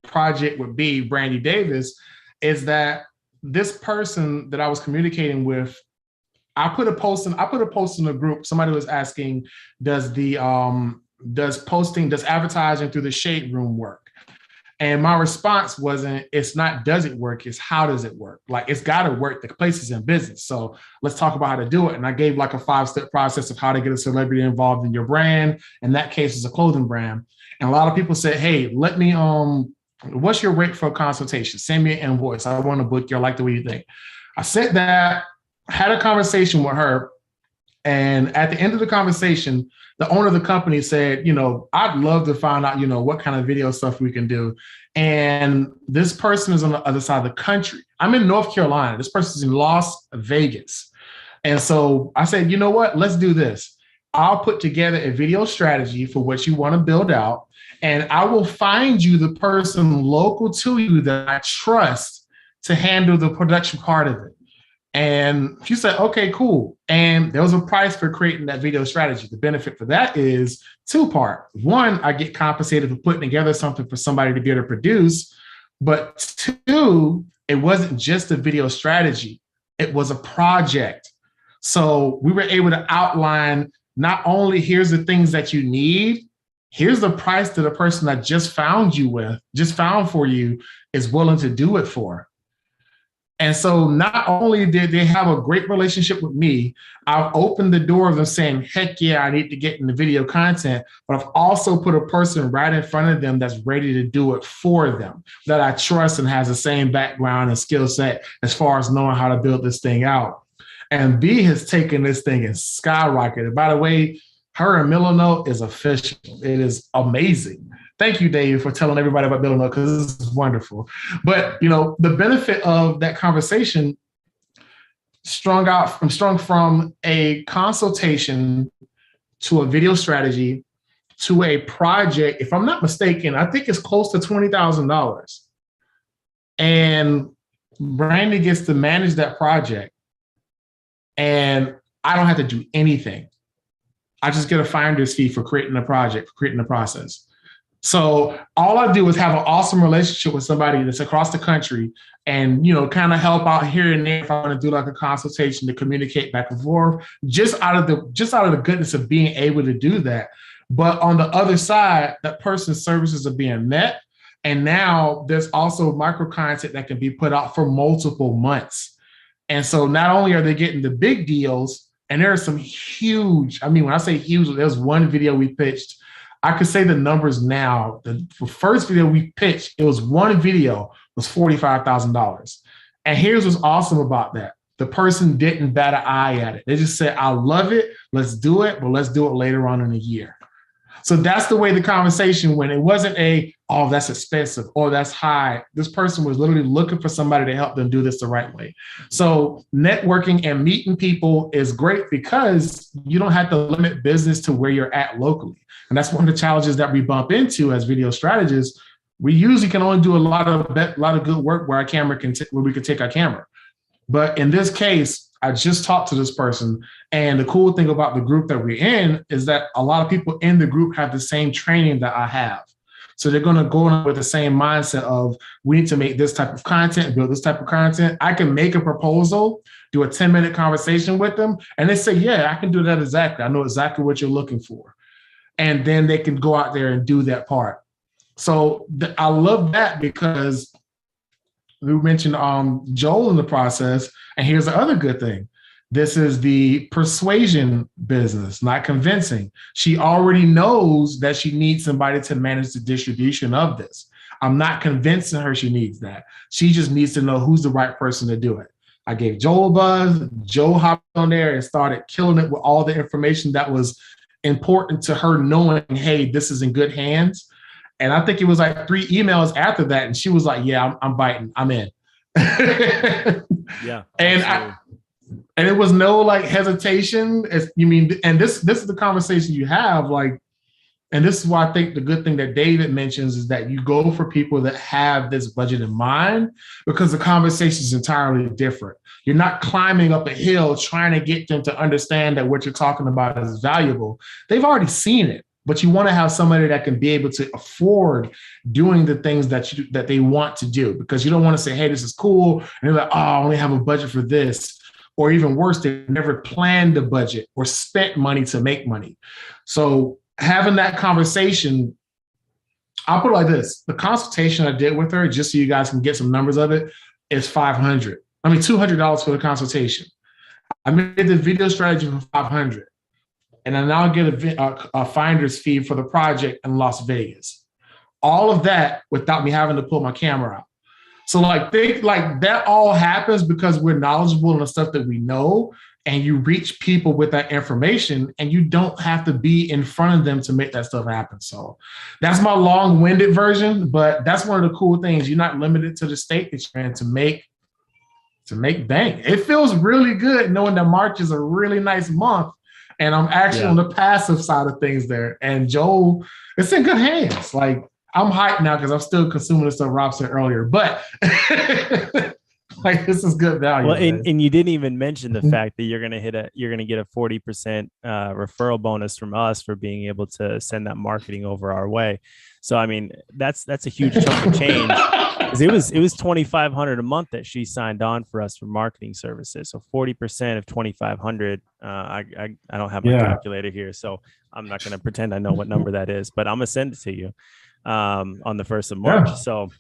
project with Brandy Davis is that this person that I was communicating with, I put a post in the group. Somebody was asking, does advertising through the Shade Room work? And my response wasn't, it's not, does it work? It's how does it work? Like, it's got to work. The place is in business. So let's talk about how to do it. And I gave like a 5-step process of how to get a celebrity involved in your brand. In that case, it's a clothing brand. And a lot of people said, hey, let me, what's your rate for a consultation? Send me an invoice. I want to book you. I like the way you think. I sent that, had a conversation with her. And at the end of the conversation, the owner of the company said, I'd love to find out, what kind of video stuff we can do. And this person is on the other side of the country. I'm in North Carolina. This person's in Las Vegas. And so I said, you know what? Let's do this. I'll put together a video strategy for what you want to build out. And I will find you the person local to you that I trust to handle the production part of it. And she said, okay, cool. And there was a price for creating that video strategy. The benefit for that is 2-part. One, I get compensated for putting together something for somebody to be able to produce. But 2, it wasn't just a video strategy. It was a project. So we were able to outline not only here's the things that you need, here's the price that a person that just found for you is willing to do it for. And so not only did they have a great relationship with me, I've opened the door of them saying, heck yeah, I need to get into video content, but I've also put a person right in front of them that's ready to do it for them, that I trust and has the same background and skill set as far as knowing how to build this thing out. And B has taken this thing and skyrocketed. By the way, her and Milano is official. It is amazing. Thank you, Dave, for telling everybody about Milano, because this is wonderful. But, the benefit of that conversation strung from a consultation to a video strategy to a project. If I'm not mistaken, I think it's close to $20,000. And Brandy gets to manage that project. And I don't have to do anything. I just get a finder's fee for creating a project, for creating the process. So all I do is have an awesome relationship with somebody that's across the country and, kind of help out here and there if I want to do like a consultation to communicate back and forth, just out of the goodness of being able to do that. But on the other side, that person's services are being met. And now there's also micro content that can be put out for multiple months. And so not only are they getting the big deals, and there are some huge, when I say huge, there's one video we pitched. I could say the numbers now. The first video we pitched, it was one video, was $45,000. And here's what's awesome about that. The person didn't bat an eye at it. They just said, I love it. Let's do it, but let's do it later on in the year. So that's the way the conversation went. It wasn't oh, that's expensive or that's high. This person was literally looking for somebody to help them do this the right way. So networking and meeting people is great because you don't have to limit business to where you're at locally. And that's one of the challenges that we bump into as video strategists. We usually can only do a lot of good work where where we can take our camera. But in this case, I just talked to this person. And the cool thing about the group that we're in is that a lot of people in the group have the same training that I have. So they're going to go in with the same mindset of, we need to make this type of content, build this type of content. I can make a proposal, do a 10-minute conversation with them. And they say, yeah, I can do that exactly. I know exactly what you're looking for. And then they can go out there and do that part. So I love that because we mentioned Joel in the process. And here's the other good thing. This is the persuasion business, not convincing. She already knows that she needs somebody to manage the distribution of this. I'm not convincing her she needs that. She just needs to know who's the right person to do it. I gave Joel a buzz. Joe hopped on there and started killing it with all the information that was important to her, knowing, hey, this is in good hands. And I think it was like 3 emails after that. And she was like, yeah, I'm biting. I'm in. Yeah. And it was no like hesitation. And this is the conversation you have, like, and this is why I think the good thing that David mentions is that you go for people that have this budget in mind, because the conversation is entirely different. You're not climbing up a hill trying to get them to understand that what you're talking about is valuable. They've already seen it. But you want to have somebody that can be able to afford doing the things that they want to do, because you don't want to say, hey, this is cool. And they're like, oh, I only have a budget for this. Or even worse, they never planned a budget or spent money to make money. So having that conversation, I'll put it like this. The consultation I did with her, just so you guys can get some numbers of it, is $200 for the consultation. I made the video strategy for $500. And I now get a finder's fee for the project in Las Vegas. All of that without me having to pull my camera out. So think that all happens because we're knowledgeable in the stuff that we know, and you reach people with that information, and you don't have to be in front of them to make that stuff happen. So that's my long-winded version, but that's one of the cool things. You're not limited to the state that you're in to make bank. It feels really good knowing that March is a really nice month. And I'm actually on the passive side of things there. And Joel, it's in good hands. Like, I'm hyped now because I'm still consuming the stuff Rob said earlier. But like, this is good value. Well, and you didn't even mention the fact that you're gonna get a 40% referral bonus from us for being able to send that marketing over our way. So I mean, that's a huge chunk of change. It was $2,500 a month that she signed on for us for marketing services. So 40% of $2,500. I don't have my calculator here, so I'm not going to pretend I know what number that is, but I'm gonna send it to you on the 1st of March. So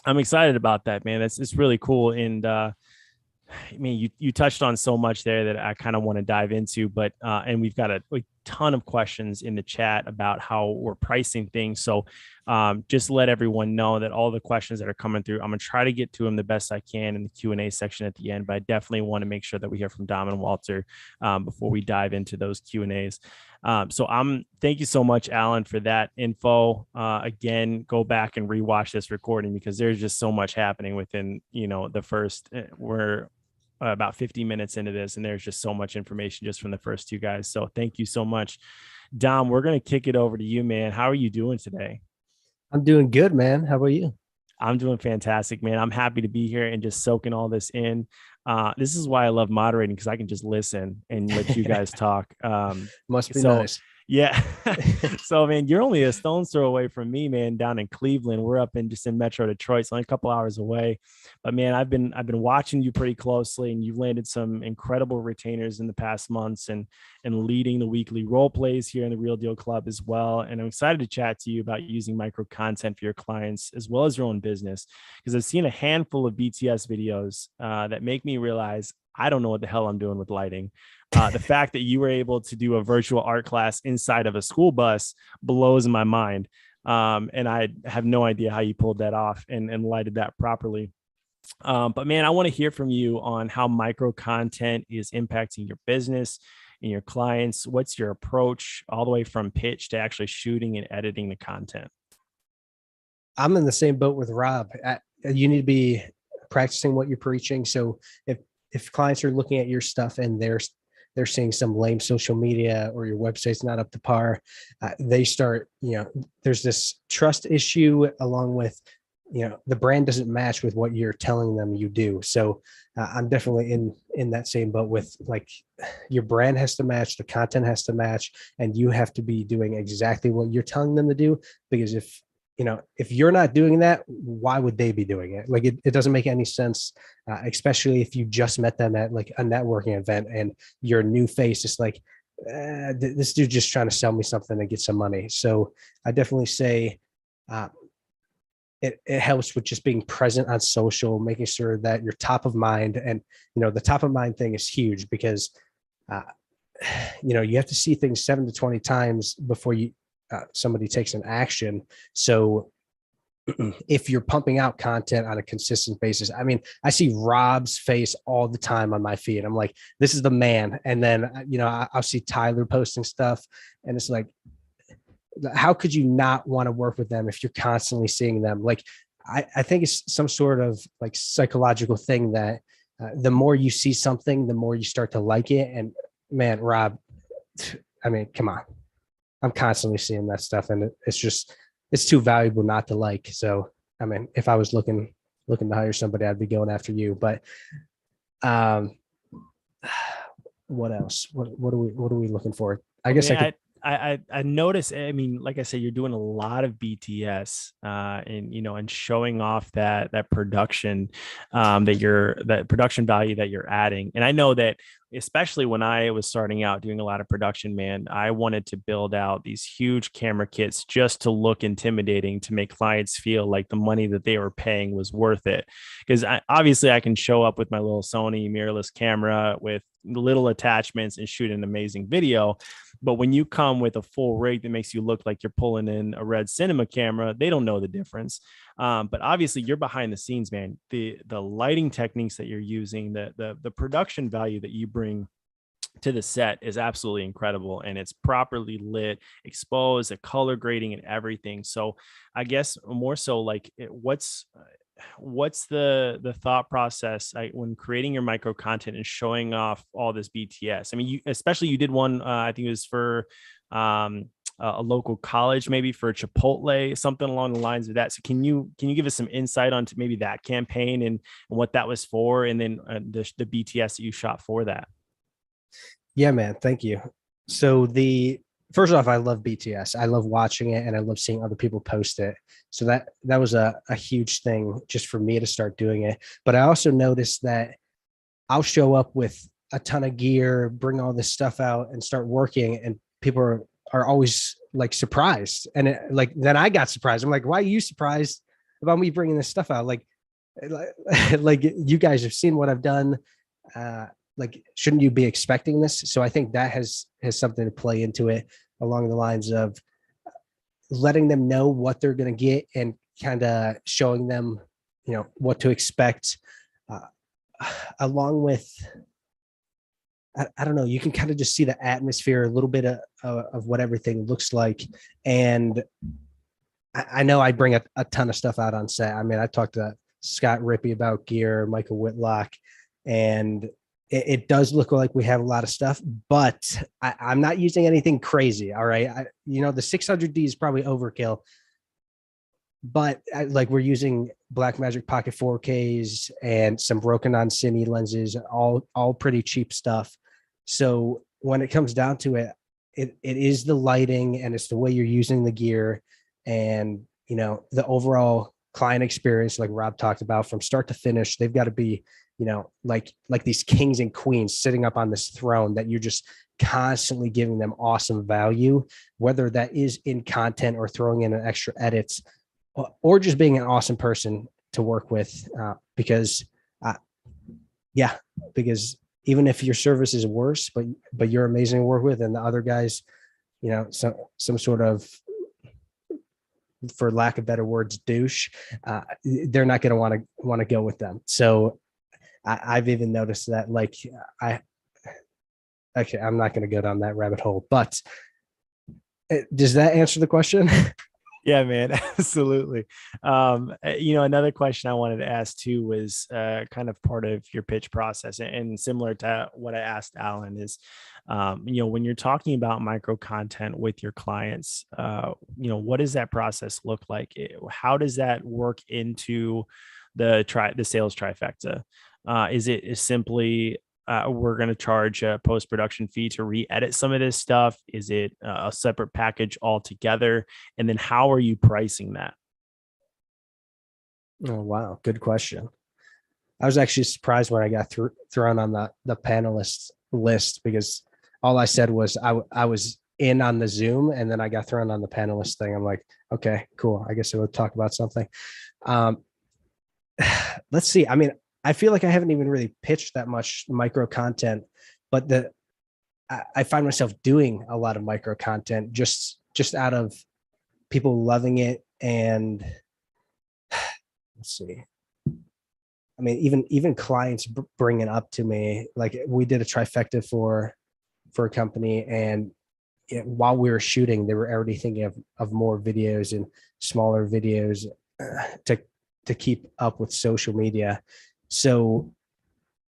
I'm excited about that, man. It's really cool. And I mean, you touched on so much there that I kind of want to dive into, but and we've got a ton of questions in the chat about how we're pricing things. So just let everyone know that all the questions that are coming through, I'm going to try to get to them the best I can in the Q&A section at the end, but I definitely want to make sure that we hear from Dom and Walter before we dive into those Q&As. So thank you so much, Allyn, for that info. Again, go back and rewatch this recording because there's just so much happening within, the first, we're about 50 minutes into this, and there's just so much information just from the first 2 guys. So thank you so much. Dom, we're going to kick it over to you, man. How are you doing today? I'm doing good, man. How about you? I'm doing fantastic, man. I'm happy to be here and just soaking all this in. This is why I love moderating, because I can just listen and let you guys talk. Must be nice. Yeah. So, man, you're only a stone's throw away from me, man, down in Cleveland. We're up in Metro Detroit, so only a couple hours away. But man, I've been watching you pretty closely, and you've landed some incredible retainers in the past months and leading the weekly role plays here in the Real Deal Club as well. And I'm excited to chat to you about using micro content for your clients as well as your own business, because I've seen a handful of BTS videos that make me realize I don't know what the hell I'm doing with lighting. The fact that you were able to do a virtual art class inside of a school bus blows my mind. And I have no idea how you pulled that off and lighted that properly. But man, I want to hear from you on how micro content is impacting your business, and your clients? What's your approach all the way from pitch to actually shooting and editing the content? I'm in the same boat with Rob. You need to be practicing what you're preaching. So if clients are looking at your stuff and they're seeing some lame social media or your website's not up to par, they start, there's this trust issue along with, the brand doesn't match with what you're telling them you do. So I'm definitely in that same boat with, like, your brand has to match, the content has to match, and you have to be doing exactly what you're telling them to do. Because if you're not doing that, why would they be doing it? Like, it doesn't make any sense, especially if you just met them at like a networking event and your new face is like, this dude just trying to sell me something and get some money. So I definitely say it helps with just being present on social, making sure that you're top of mind. And, the top of mind thing is huge because, you have to see things 7 to 20 times before somebody takes an action. So if you're pumping out content on a consistent basis, I mean, I see Rob's face all the time on my feed. I'm like, this is the man. And then, I'll see Tyler posting stuff and it's like, how could you not want to work with them if you're constantly seeing them? Like, I think it's some sort of like psychological thing that the more you see something, the more you start to like it. And man, Rob, I mean, come on. I'm constantly seeing that stuff and it's too valuable not to like. So, I mean, if I was looking to hire somebody, I'd be going after you. But what else? What are we looking for? I guess I noticed, I mean, like I said, you're doing a lot of BTS and showing off that production that production value that you're adding. And I know that especially when I was starting out doing a lot of production, man, I wanted to build out these huge camera kits just to look intimidating, to make clients feel like the money that they were paying was worth it. Because obviously I can show up with my little Sony mirrorless camera with little attachments and shoot an amazing video. But when you come with a full rig that makes you look like you're pulling in a red cinema camera, they don't know the difference. But obviously you're behind the scenes, man. The lighting techniques that you're using, the production value that you bring to the set is absolutely incredible, and it's properly lit, exposed, the color grading and everything. So I guess more so like what's the thought process when creating your micro content and showing off all this BTS? I mean, you did one, I think it was for a local college, maybe for Chipotle, something along the lines of that. So can you give us some insight onto maybe that campaign and what that was for, and then the BTS that you shot for that? Yeah, man. Thank you. So first off, I love BTS. I love watching it and I love seeing other people post it. So that was a huge thing just for me to start doing it. But I also noticed that I'll show up with a ton of gear, bring all this stuff out and start working, and people are always like surprised. And then I got surprised. I'm like, why are you surprised about me bringing this stuff out? Like you guys have seen what I've done. Like, shouldn't you be expecting this? So I think that has something to play into it, along the lines of letting them know what they're going to get and kind of showing them, what to expect, along with, I don't know, you can kind of just see the atmosphere, a little bit of what everything looks like. And I know I bring a ton of stuff out on set. I mean, I talked to Scott Rippey about gear, Michael Whitlock, and it does look like we have a lot of stuff, but I'm not using anything crazy. All right. The 600D is probably overkill, but we're using Blackmagic Pocket 4Ks and some Rokinon Cine lenses, all pretty cheap stuff. So when it comes down to it, it is the lighting and it's the way you're using the gear and, the overall client experience, like Rob talked about, from start to finish. They've got to be, like these kings and queens sitting up on this throne that you're just constantly giving them awesome value, whether that is in content or throwing in an extra edits or just being an awesome person to work with. Because even if your service is worse, but you're amazing to work with, and the other guys, some sort of, for lack of better words, douche, they're not going to want to go with them. So I've even noticed that, like, okay, I'm not going to go down that rabbit hole, but does that answer the question? Yeah, man, absolutely. Another question I wanted to ask too was kind of part of your pitch process, and similar to what I asked Allyn is, when you're talking about micro content with your clients, what does that process look like? How does that work into the sales trifecta? Is it simply we're going to charge a post-production fee to re-edit some of this stuff? Is it a separate package altogether? And then how are you pricing that? Oh, wow. Good question. I was actually surprised when I got thrown on the panelists list, because all I said was I was in on the Zoom, and then I got thrown on the panelist thing. I'm like, okay, cool. I guess I would talk about something. Let's see. I mean, I feel like I haven't even really pitched that much micro content, but I find myself doing a lot of micro content just out of people loving it. And let's see. I mean, even clients bring it up to me. Like, we did a trifecta for a company, and while we were shooting, they were already thinking of more videos and smaller videos to keep up with social media. So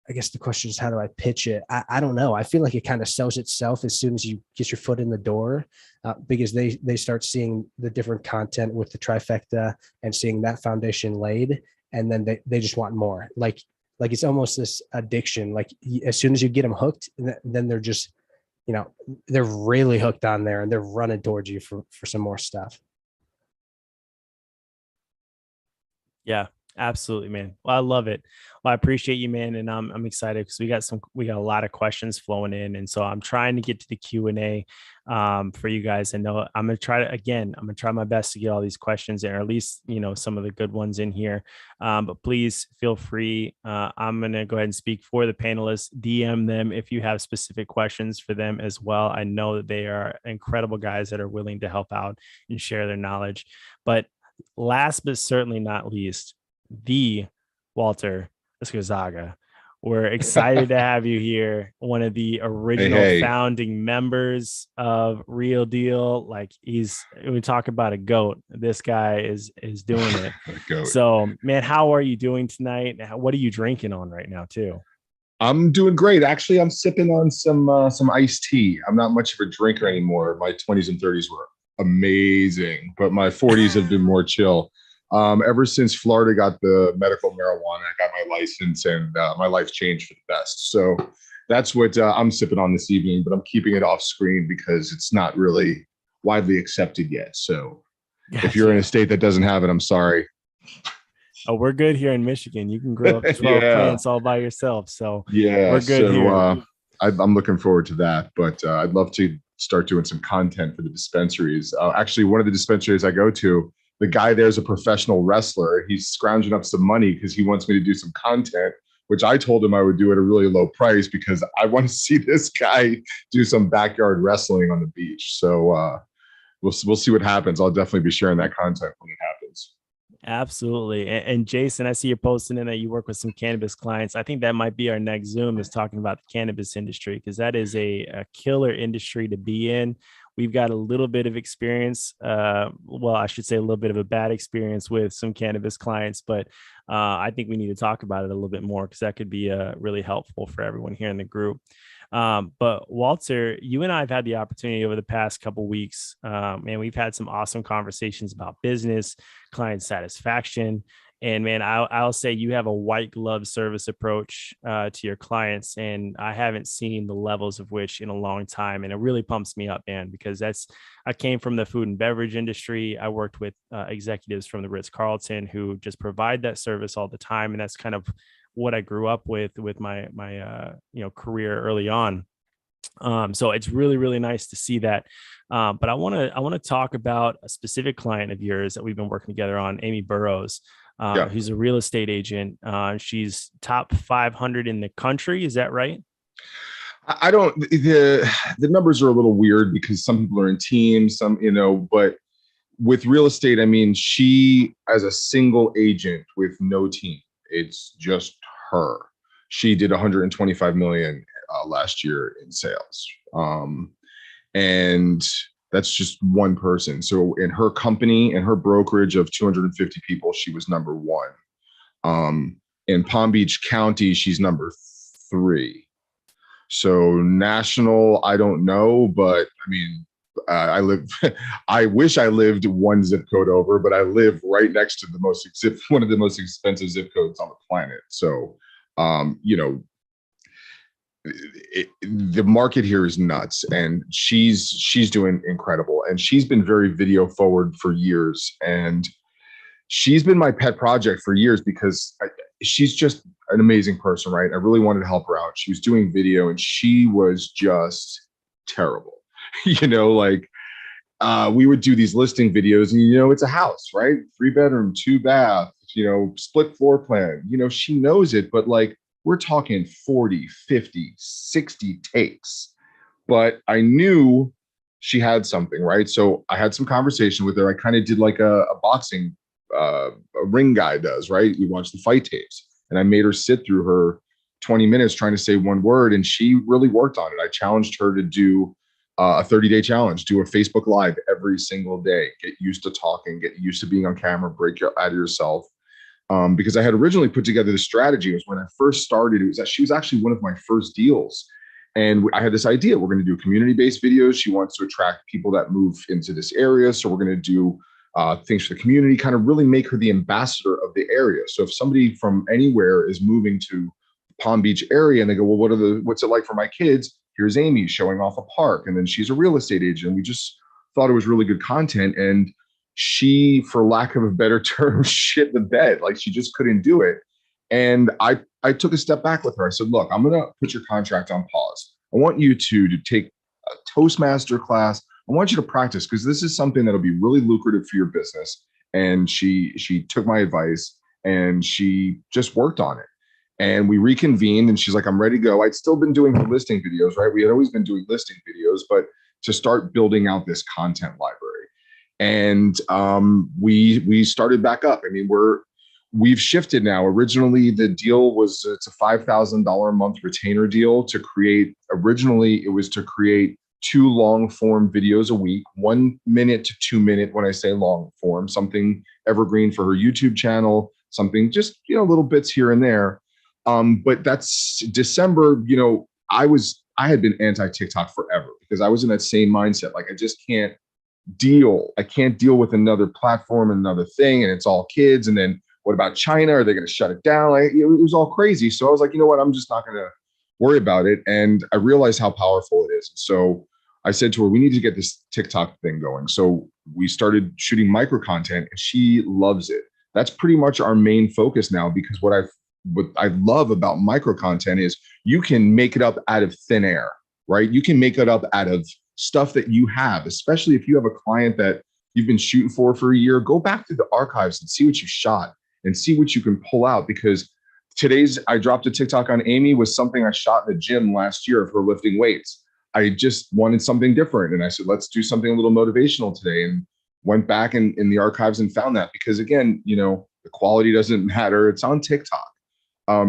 I guess the question is, how do I pitch it? I don't know. I feel like it kind of sells itself as soon as you get your foot in the door, because they start seeing the different content with the trifecta and seeing that foundation laid. And then they just want more. Like it's almost this addiction. Like, as soon as you get them hooked, then they're just, they're really hooked on there, and they're running towards you for some more stuff. Yeah, absolutely, man. Well, I love it. Well, I appreciate you, man. And I'm excited because we got a lot of questions flowing in. And so I'm trying to get to the Q&A for you guys. And know I'm going to try my best to get all these questions in, or at least, some of the good ones in here. But please feel free. I'm going to go ahead and speak for the panelists. DM them if you have specific questions for them as well. I know that they are incredible guys that are willing to help out and share their knowledge. But last but certainly not least, the Walter Esgarzaga. We're excited to have you here. One of the original founding members of Real Deal. Like, we talk about a goat. This guy is doing it. So, man, how are you doing tonight? What are you drinking on right now too? I'm doing great. Actually, I'm sipping on some iced tea. I'm not much of a drinker anymore. My 20s and 30s were amazing, but my 40s have been more chill. Ever since Florida got the medical marijuana, I got my license, and my life changed for the best. So that's what I'm sipping on this evening, but I'm keeping it off screen because it's not really widely accepted yet. So If you're in a state that doesn't have it, I'm sorry. Oh, we're good here in Michigan. You can grow up 12 plants all by yourself. So we're good here. I'm looking forward to that, but I'd love to start doing some content for the dispensaries. Actually, one of the dispensaries I go to, the guy there is a professional wrestler. He's scrounging up some money because he wants me to do some content, which I told him I would do at a really low price because I want to see this guy do some backyard wrestling on the beach. So we'll see what happens. I'll definitely be sharing that content when it happens. Absolutely. And Jason, I see you're posting in that you work with some cannabis clients. I think that might be our next Zoom, is talking about the cannabis industry, because that is a killer industry to be in. We've got a little bit of experience. Well, I should say a little bit of a bad experience with some cannabis clients, but I think we need to talk about it a little bit more, because that could be really helpful for everyone here in the group. But Walter, you and I have had the opportunity over the past couple of weeks, and we've had some awesome conversations about business, client satisfaction. And man, I'll say you have a white glove service approach to your clients, and I haven't seen the levels of which in a long time. And it really pumps me up, man, because I came from the food and beverage industry. I worked with executives from the Ritz-Carlton who just provide that service all the time, and that's kind of what I grew up with my career early on. So it's really, really nice to see that. But I want to talk about a specific client of yours that we've been working together on, Amy Burrows, who's a real estate agent. She's top 500 in the country. Is that right? I don't, the numbers are a little weird because some people are in teams, but with real estate, I mean, she as a single agent with no team, it's just her. She did 125 million last year in sales. And that's just one person. So in her company and her brokerage of 250 people, she was number one. In Palm Beach County, she's number 3. So national, I don't know, but I mean, I live. I wish I lived one zip code over, but I live right next to one of the most expensive zip codes on the planet. So, the market here is nuts, and she's doing incredible, and she's been very video forward for years, and she's been my pet project for years because she's just an amazing person, right? I really wanted to help her out. She was doing video, and she was just terrible. We would do these listing videos, and it's a house, right? 3-bedroom, 2-bath, split floor plan. She knows it, but like we're talking 40, 50, 60 takes. But I knew she had something, right? So I had some conversation with her. I kind of did like a boxing a ring guy does, right? We watched the fight tapes, and I made her sit through her 20 minutes trying to say one word, and she really worked on it. I challenged her to do a 30-day challenge, do a Facebook Live every single day, get used to talking, get used to being on camera, break out of yourself. Because I had originally put together the strategy. It was when I first started, she was actually one of my first deals. And I had this idea, we're going to do community-based videos. She wants to attract people that move into this area. So we're going to do things for the community, kind of really make her the ambassador of the area. So if somebody from anywhere is moving to Palm Beach area and they go, well, what's it like for my kids? Here's Amy showing off a park. And then she's a real estate agent. We just thought it was really good content. And she, for lack of a better term, shit the bed. Like she just couldn't do it. And I took a step back with her. I said, look, I'm going to put your contract on pause. I want you to take a Toastmaster class. I want you to practice because this is something that'll be really lucrative for your business. And she took my advice and she just worked on it. And we reconvened and she's like, I'm ready to go. I'd still been doing her listing videos, right? We had always been doing listing videos, but to start building out this content library. And we started back up. I mean, we've shifted now. Originally, the deal it's a $5,000 a month retainer deal to create. Originally, it was to create 2 long form videos a week, 1 minute to 2 minute. When I say long form, something evergreen for her YouTube channel, something just, little bits here and there. But that's December, I had been anti-TikTok forever because I was in that same mindset. Like, I just can't deal. I can't deal with another platform, another thing. And it's all kids. And then what about China? Are they going to shut it down? It was all crazy. So I was like, you know what? I'm just not going to worry about it. And I realized how powerful it is. So I said to her, we need to get this TikTok thing going. So we started shooting micro content and she loves it. That's pretty much our main focus now, because what I love about micro content is you can make it up out of thin air, right? You can make it up out of stuff that you have, especially if you have a client that you've been shooting for a year. Go back to the archives and see what you shot and see what you can pull out, because I dropped a TikTok on Amy was something I shot in the gym last year of her lifting weights. I just wanted something different. And I said, let's do something a little motivational today, and went back in the archives and found that, because again, the quality doesn't matter. It's on TikTok.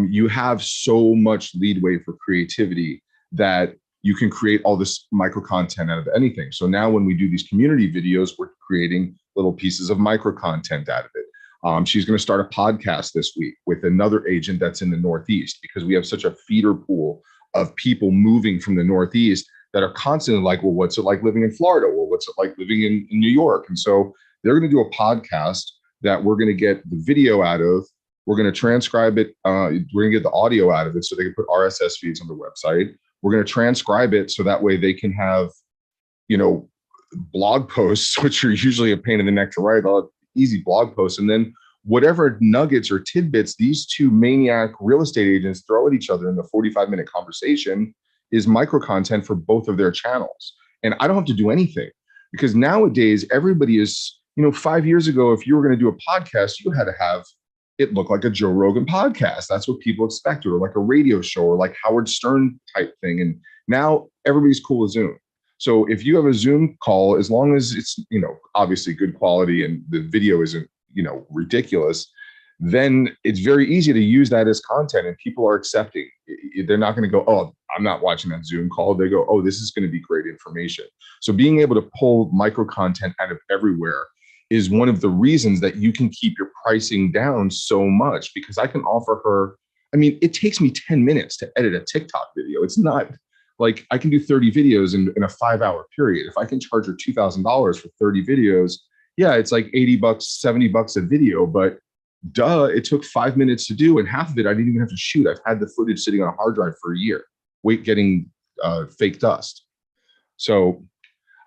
You have so much leadway for creativity that you can create all this micro content out of anything. So now when we do these community videos, we're creating little pieces of micro content out of it. She's going to start a podcast this week with another agent that's in the Northeast, because we have such a feeder pool of people moving from the Northeast that are constantly like, well, what's it like living in Florida? Well, what's it like living in New York? And so they're going to do a podcast that we're going to get the video out of. We're going to transcribe it. We're going to get the audio out of it so they can put RSS feeds on the website. We're going to transcribe it so that way they can have, blog posts, which are usually a pain in the neck to write, easy blog posts. And then whatever nuggets or tidbits these 2 maniac real estate agents throw at each other in the 45-minute conversation is micro content for both of their channels. And I don't have to do anything, because nowadays everybody is, 5 years ago, if you were going to do a podcast, you had to have it look like a Joe Rogan podcast. That's what people expect, or like a radio show, or like Howard Stern type thing. And now everybody's cool with Zoom. So if you have a Zoom call, as long as it's, obviously good quality and the video isn't, ridiculous, then it's very easy to use that as content, and people are accepting. They're not going to go, oh, I'm not watching that Zoom call. They go, oh, this is going to be great information. So being able to pull micro content out of everywhere is one of the reasons that you can keep your pricing down so much, because I can offer her, I mean, it takes me 10 minutes to edit a TikTok video. It's not like I can do 30 videos in a 5-hour period. If I can charge her $2,000 for 30 videos, yeah, it's like $80, $70 a video, but it took 5 minutes to do, and half of it I didn't even have to shoot. I've had the footage sitting on a hard drive for a year, getting fake dust. So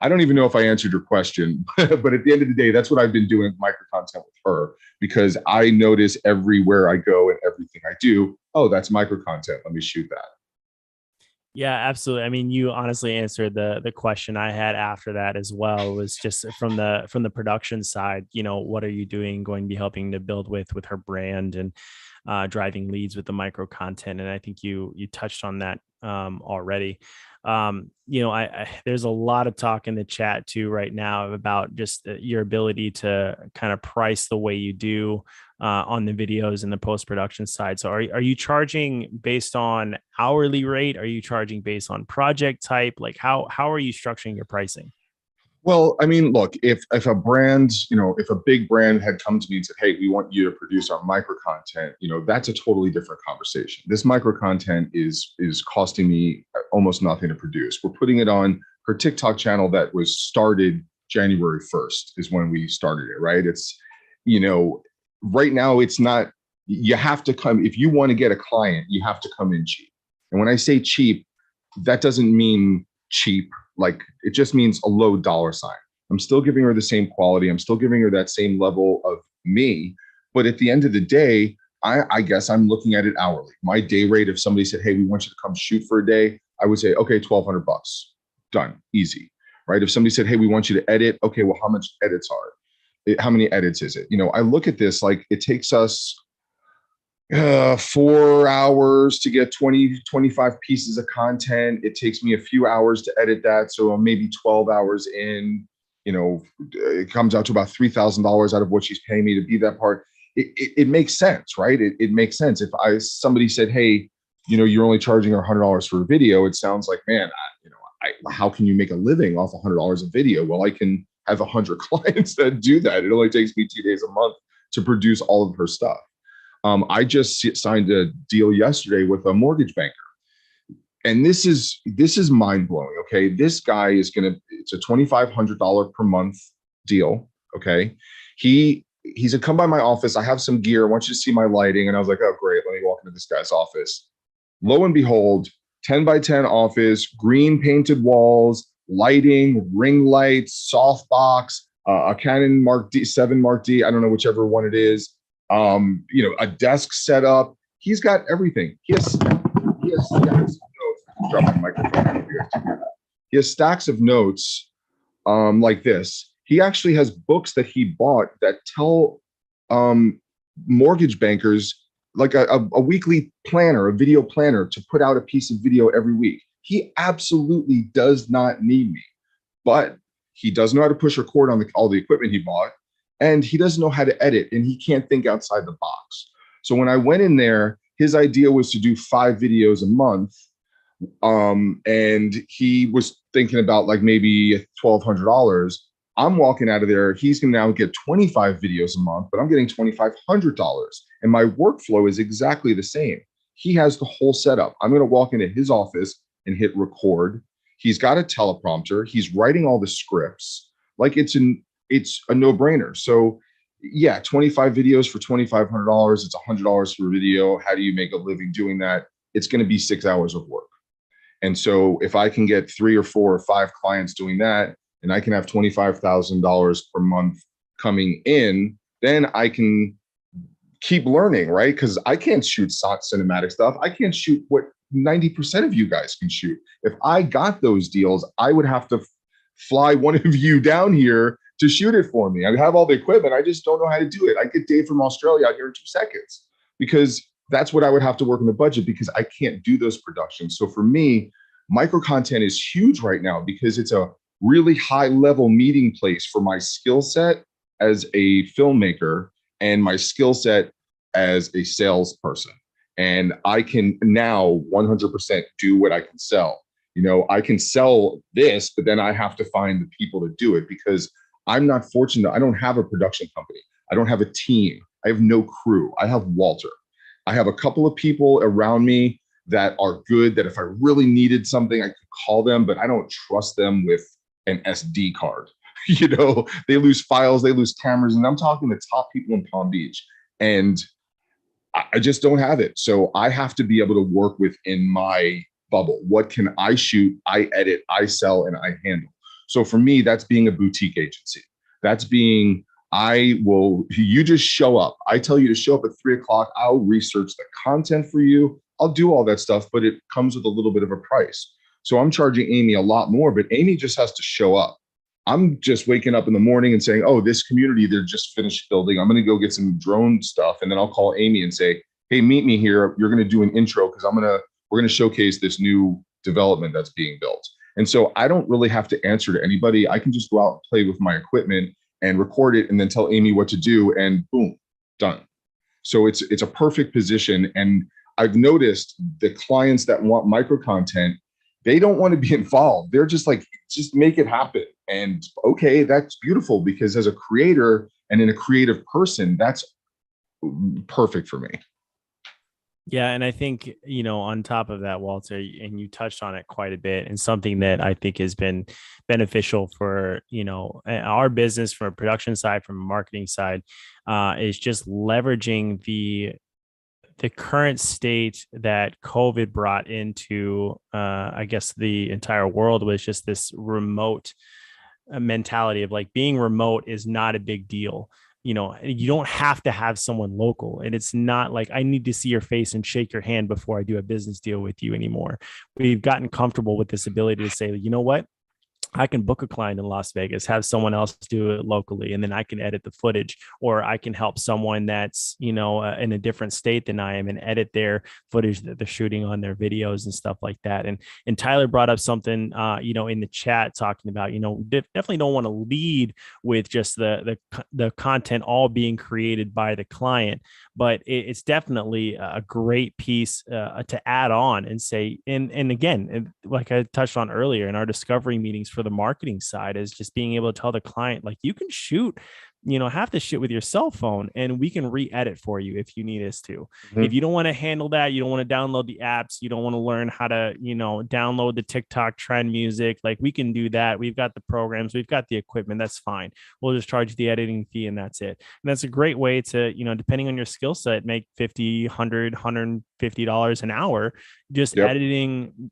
I don't even know if I answered your question, but at the end of the day, that's what I've been doing with micro content with her, because I notice everywhere I go and everything I do, oh, that's micro content. Let me shoot that. Yeah, absolutely. I mean, you honestly answered the question I had after that as well. It was just from the production side, you know, what are you doing, going to be helping to build with her brand and driving leads with the micro content. And I think you touched on that already. You know, I there's a lot of talk in the chat too right now about just your ability to kind of price the way you do on the videos and the post-production side. So are you charging based on hourly rate? Are you charging based on project type? Like how are you structuring your pricing? Well, I mean, look, if a brand, you know, if a big brand had come to me and said, hey, we want you to produce our micro content, you know, that's a totally different conversation. This micro content is costing me almost nothing to produce. We're putting it on her TikTok channel that was started January 1st is when we started it, right? It's, you know, right now it's not, you have to come, if you want to get a client, you have to come in cheap. And when I say cheap, that doesn't mean cheap. Like, it just means a low dollar sign. I'm still giving her the same quality. I'm still giving her that same level of me. But at the end of the day, I guess I'm looking at it hourly. My day rate, if somebody said, hey, we want you to come shoot for a day, I would say, okay, $1,200, done, easy, right? If somebody said, hey, we want you to edit, okay, well, how much edits are it? How many edits is it? You know, I look at this like it takes us 4 hours to get 25 pieces of content. It takes me a few hours to edit that. So maybe 12 hours in, you know, it comes out to about $3,000 out of what she's paying me to be that part. It makes sense, right? It makes sense. If somebody said, hey, you know, you're only charging her $100 for a video, it sounds like, man, how can you make a living off $100 a video? Well, I can have 100 clients that do that. It only takes me 2 days a month to produce all of her stuff. I just signed a deal yesterday with a mortgage banker, and this is mind blowing. Okay, this guy is it's a $2,500 per month deal. Okay, he's gonna come by my office. I have some gear. I want you to see my lighting, and I was like, oh great, let me walk into this guy's office. Lo and behold, 10 by 10 office, green painted walls, lighting, ring lights, softbox, a Canon Mark D, 7 Mark D. I don't know whichever one it is. You know, a desk set up. He's got everything. He has stacks of notes. Drop my microphone over here. He has stacks of notes like this. He actually has books that he bought that tell mortgage bankers like a weekly planner, a video planner to put out a piece of video every week. He absolutely does not need me, but he does know how to push record on all the equipment he bought. And he doesn't know how to edit, and he can't think outside the box. So when I went in there, his idea was to do 5 videos a month. And he was thinking about like maybe $1,200. I'm walking out of there. He's going to now get 25 videos a month, but I'm getting $2,500. And my workflow is exactly the same. He has the whole setup. I'm going to walk into his office and hit record. He's got a teleprompter. He's writing all the scripts. Like it's a no-brainer. So yeah, 25 videos for $2,500. It's $100 for a video. How do you make a living doing that? It's going to be 6 hours of work. And so if I can get 3 or 4 or 5 clients doing that, and I can have $25,000 per month coming in, then I can keep learning, right? Because I can't shoot cinematic stuff. I can't shoot what 90% of you guys can shoot. If I got those deals, I would have to fly one of you down here to shoot it for me. I have all the equipment. I just don't know how to do it. I get Dave from Australia out here in 2 seconds, because that's what I would have to work in the budget, because I can't do those productions. So for me, micro content is huge right now because it's a really high level meeting place for my skill set as a filmmaker and my skill set as a salesperson. And I can now 100% do what I can sell. I can sell this, but then I have to find the people to do it because I'm not fortunate. I don't have a production company. I don't have a team. I have no crew. I have Walter. I have a couple of people around me that are good, that if I really needed something, I could call them, but I don't trust them with an SD card. They lose files, they lose cameras, and I'm talking the top people in Palm Beach. And I just don't have it. So I have to be able to work within my bubble. What can I shoot? I edit, I sell, and I handle. So for me, that's being a boutique agency. That's being, you just show up. I tell you to show up at 3:00. I'll research the content for you. I'll do all that stuff, but it comes with a little bit of a price. So I'm charging Amy a lot more, but Amy just has to show up. I'm just waking up in the morning and saying, oh, this community, they're just finished building. I'm going to go get some drone stuff. And then I'll call Amy and say, hey, meet me here. You're going to do an intro because we're going to showcase this new development that's being built. And so I don't really have to answer to anybody. I can just go out and play with my equipment and record it and then tell Amy what to do and boom, done. So it's a perfect position. And I've noticed the clients that want micro content, they don't want to be involved. They're just like, just make it happen. And okay, that's beautiful because as a creator and in a creative person, that's perfect for me. Yeah. And I think, on top of that, Walter, and you touched on it quite a bit, and something that I think has been beneficial for, our business from a production side, from a marketing side, is just leveraging the current state that COVID brought into, I guess, the entire world, was just this remote mentality of like being remote is not a big deal. You don't have to have someone local, and it's not like I need to see your face and shake your hand before I do a business deal with you anymore. We've gotten comfortable with this ability to say, you know what? I can book a client in Las Vegas, have someone else do it locally, and then I can edit the footage, or I can help someone that's, in a different state than I am and edit their footage that they're shooting on their videos and stuff like that. And Tyler brought up something, in the chat talking about, definitely don't want to lead with just the content all being created by the client, but it's definitely a great piece to add on and say, and again, like I touched on earlier in our discovery meetings for the marketing side, is just being able to tell the client, like, you can shoot half the shit with your cell phone and we can re-edit for you if you need us to. Mm-hmm. If you don't want to handle that, you don't want to download the apps, you don't want to learn how to, download the TikTok trend music, like we can do that. We've got the programs, we've got the equipment. That's fine. We'll just charge the editing fee and that's it. And that's a great way to, depending on your skill set, make $50, $100, $150 an hour, just editing,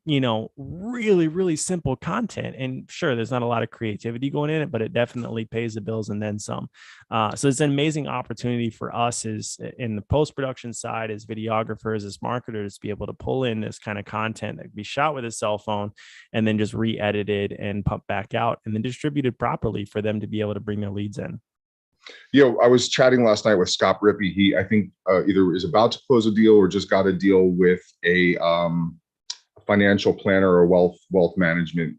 really, really simple content. And sure, there's not a lot of creativity going in it, but it definitely pays the bills and then some. So it's an amazing opportunity for us as in the post-production side, as videographers, as marketers, to be able to pull in this kind of content that can be shot with a cell phone and then just re-edited and pump back out and then distributed properly for them to be able to bring their leads in. I was chatting last night with Scott Rippey. He, I think, either is about to close a deal or just got a deal with a financial planner or wealth management.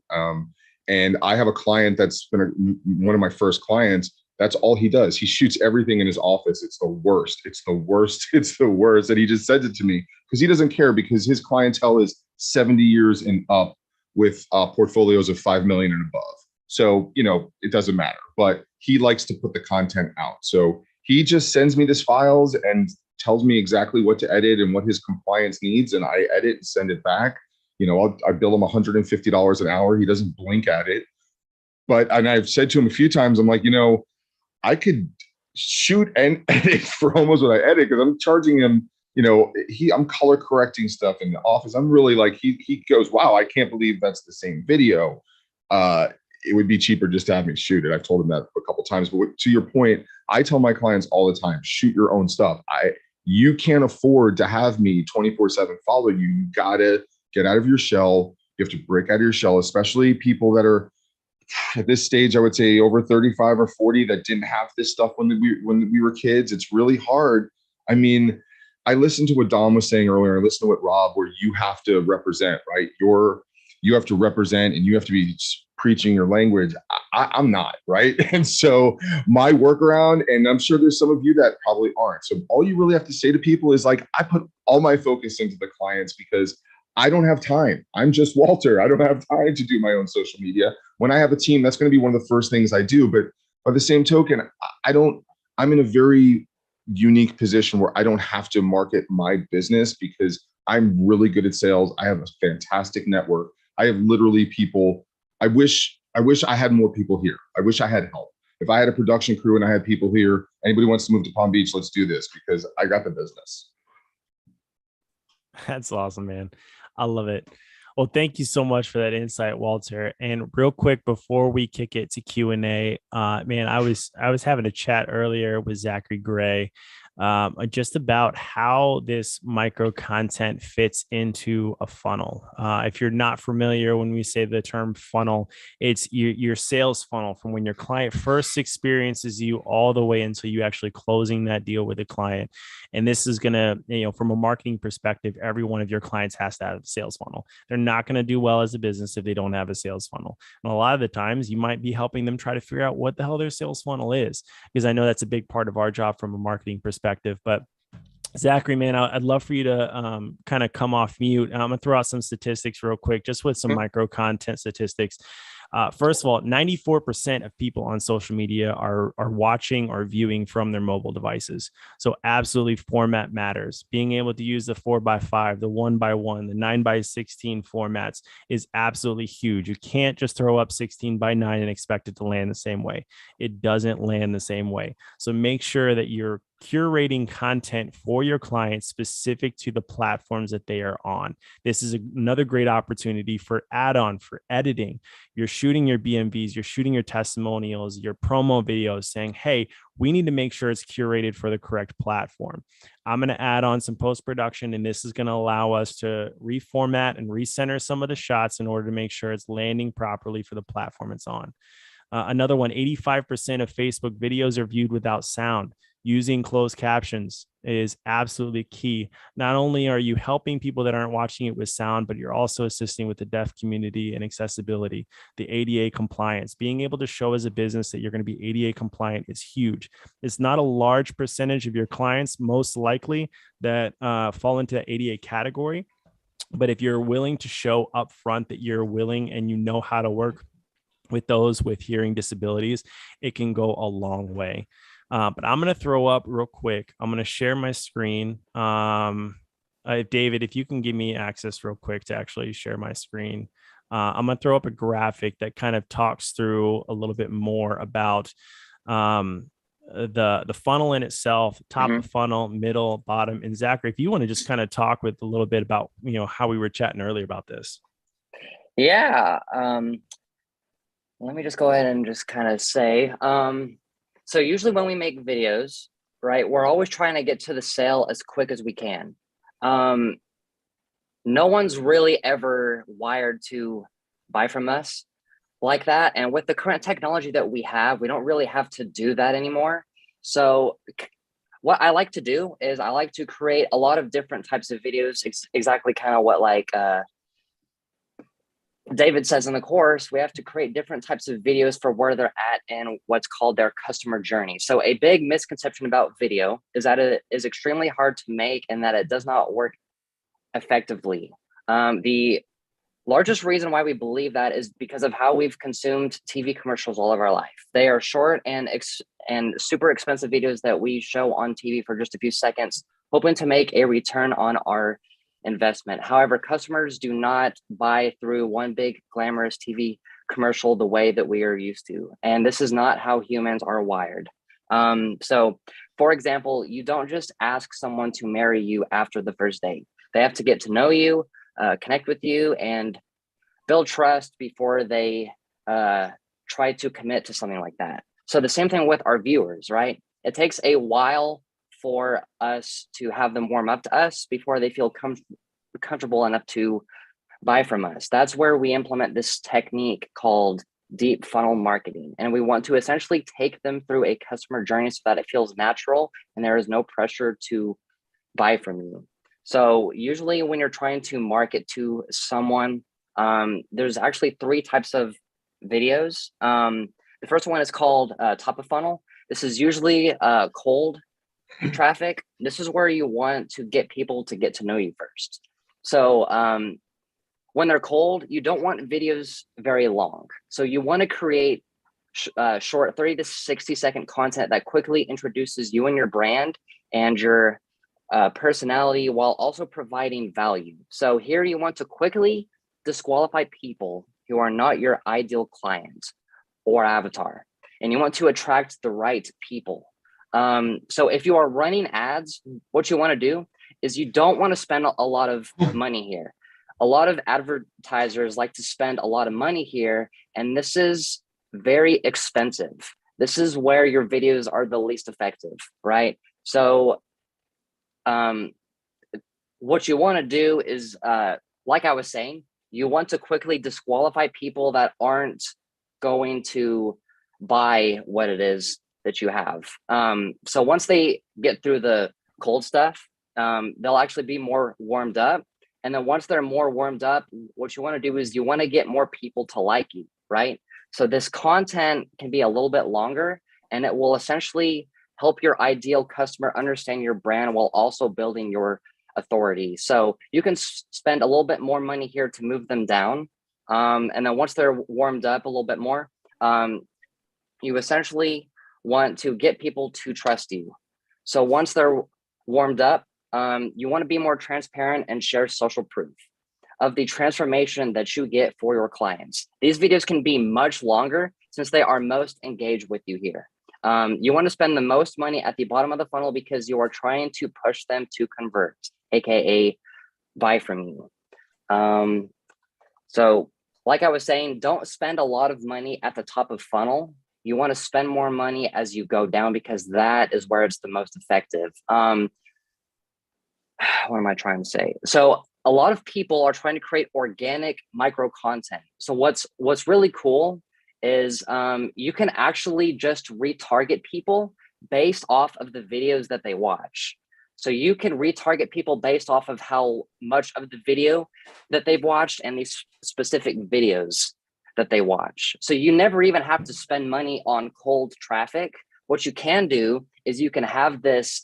And I have a client that's been one of my first clients. That's all he does. He shoots everything in his office. It's the worst. It's the worst. It's the worst. And he just said it to me because he doesn't care, because his clientele is 70 years and up with portfolios of 5 million and above. So, it doesn't matter, but he likes to put the content out. So he just sends me these files and tells me exactly what to edit and what his compliance needs. And I edit and send it back. I bill him $150 an hour. He doesn't blink at it. And I've said to him a few times, I'm like, I could shoot and edit for almost what I edit, because I'm charging him, I'm color correcting stuff in the office. I'm really like, he goes, wow, I can't believe that's the same video. It would be cheaper just to have me shoot it. I've told him that a couple of times, but to your point, I tell my clients all the time, shoot your own stuff. You can't afford to have me 24/7 follow you. You gotta get out of your shell. You have to break out of your shell, especially people that are at this stage, I would say over 35 or 40 that didn't have this stuff when we were kids. It's really hard. I mean, I listened to what Dom was saying earlier. I listened to what Rob, where you have to represent, right? You have to represent and you have to be preaching your language. I'm not, right? And so my workaround, and I'm sure there's some of you that probably aren't. So all you really have to say to people is like, I put all my focus into the clients because I don't have time. I'm just Walter. I don't have time to do my own social media. When I have a team, that's going to be one of the first things I do. But by the same token, I'm in a very unique position where I don't have to market my business because I'm really good at sales. I have a fantastic network. I have literally people. I wish I had more people here. I wish I had help. If I had a production crew and I had people here, anybody wants to move to Palm Beach, let's do this because I got the business. That's awesome, man. I love it. Well, thank you so much for that insight, Walter. And real quick, before we kick it to Q&A, man, I was having a chat earlier with Zachary Gray, just about how this micro content fits into a funnel. If you're not familiar, when we say the term funnel, it's your sales funnel from when your client first experiences you all the way until you actually closing that deal with the client. And this is going to, from a marketing perspective, every one of your clients has to have a sales funnel. They're not going to do well as a business if they don't have a sales funnel. And a lot of the times you might be helping them try to figure out what the hell their sales funnel is, because I know that's a big part of our job from a marketing perspective. But Zachary, man, I'd love for you to kind of come off mute. I'm going to throw out some statistics real quick, just with some micro content statistics. First of all, 94% of people on social media are watching or viewing from their mobile devices. So absolutely, format matters. Being able to use the 4x5, the 1x1, the 9x16 formats is absolutely huge. You can't just throw up 16x9 and expect it to land the same way. It doesn't land the same way. So make sure that you're curating content for your clients specific to the platforms that they are on. This is another great opportunity for add-on, for editing. You're shooting your BMVs, you're shooting your testimonials, your promo videos saying, hey, we need to make sure it's curated for the correct platform. I'm going to add on some post-production, and this is going to allow us to reformat and recenter some of the shots in order to make sure it's landing properly for the platform it's on. Another one, 85% of Facebook videos are viewed without sound. Using closed captions is absolutely key. Not only are you helping people that aren't watching it with sound, but you're also assisting with the deaf community and accessibility, the ADA compliance. Being able to show as a business that you're going to be ADA compliant is huge. It's not a large percentage of your clients, most likely, that fall into the ADA category. But if you're willing to show upfront that you're willing and you know how to work with those with hearing disabilities, it can go a long way. But I'm going to throw up real quick. I'm going to share my screen. David, if you can give me access real quick to actually share my screen, I'm going to throw up a graphic that kind of talks through a little bit more about the funnel in itself, top of funnel, middle, bottom. And Zachary, if you want to just kind of talk with a little bit about, how we were chatting earlier about this. Yeah. Let me just go ahead and just kind of say, so usually when we make videos, right, we're always trying to get to the sale as quick as we can. No one's really ever wired to buy from us like that. And with the current technology that we have, we don't really have to do that anymore. So what I like to do is I like to create a lot of different types of videos, exactly kind of what David says in the course. We have to create different types of videos for where they're at and what's called their customer journey. So a big misconception about video is that it is extremely hard to make and that it does not work effectively. The largest reason why we believe that is because of how we've consumed TV commercials all of our life. They are short and super expensive videos that we show on TV for just a few seconds, hoping to make a return on our investment. However, customers do not buy through one big glamorous TV commercial the way that we are used to. And this is not how humans are wired. So for example, you don't just ask someone to marry you after the first date. They have to get to know you, connect with you, and build trust before they try to commit to something like that. So the same thing with our viewers, right? It takes a while for us to have them warm up to us before they feel comfortable enough to buy from us. That's where we implement this technique called deep funnel marketing. And we want to essentially take them through a customer journey so that it feels natural and there is no pressure to buy from you. So usually when you're trying to market to someone, there's actually three types of videos. The first one is called top of funnel. This is usually cold traffic. This is where you want to get people to get to know you first. So when they're cold, you don't want videos very long. So you want to create short 30 to 60-second content that quickly introduces you and your brand and your personality while also providing value. So here you want to quickly disqualify people who are not your ideal client or avatar, and you want to attract the right people. So if you are running ads, what you want to do is you don't want to spend a lot of money here. A lot of advertisers like to spend a lot of money here, and this is very expensive. This is where your videos are the least effective, right? So what you want to do is, like I was saying, you want to quickly disqualify people that aren't going to buy what it is that you have. So once they get through the cold stuff, they'll actually be more warmed up. And then once they're more warmed up, what you want to do is you want to get more people to like you, right? So this content can be a little bit longer, and it will essentially help your ideal customer understand your brand while also building your authority. So you can spend a little bit more money here to move them down. And then once they're warmed up a little bit more, you essentially want to get people to trust you. So once they're warmed up, you want to be more transparent and share social proof of the transformation that you get for your clients. These videos can be much longer since they are most engaged with you here. You want to spend the most money at the bottom of the funnel because you are trying to push them to convert, AKA buy from you. So like I was saying, don't spend a lot of money at the top of funnel. You want to spend more money as you go down because that is where it's the most effective. What am I trying to say? So a lot of people are trying to create organic micro content. So what's really cool is you can actually just retarget people based off of the videos that they watch. So you can retarget people based off of how much of the video that they've watched and these specific videos that they watch. So you never even have to spend money on cold traffic. What you can do is you can have this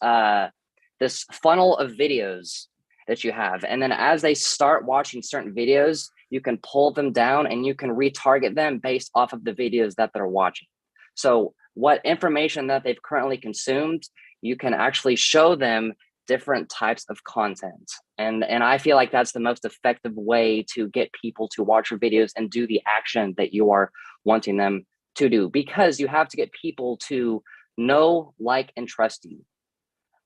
this funnel of videos that you have. And then as they start watching certain videos, you can pull them down and you can retarget them based off of the videos that they're watching. So what information that they've currently consumed, you can actually show them different types of content. And I feel like that's the most effective way to get people to watch your videos and do the action that you are wanting them to do, because you have to get people to know, like, and trust you.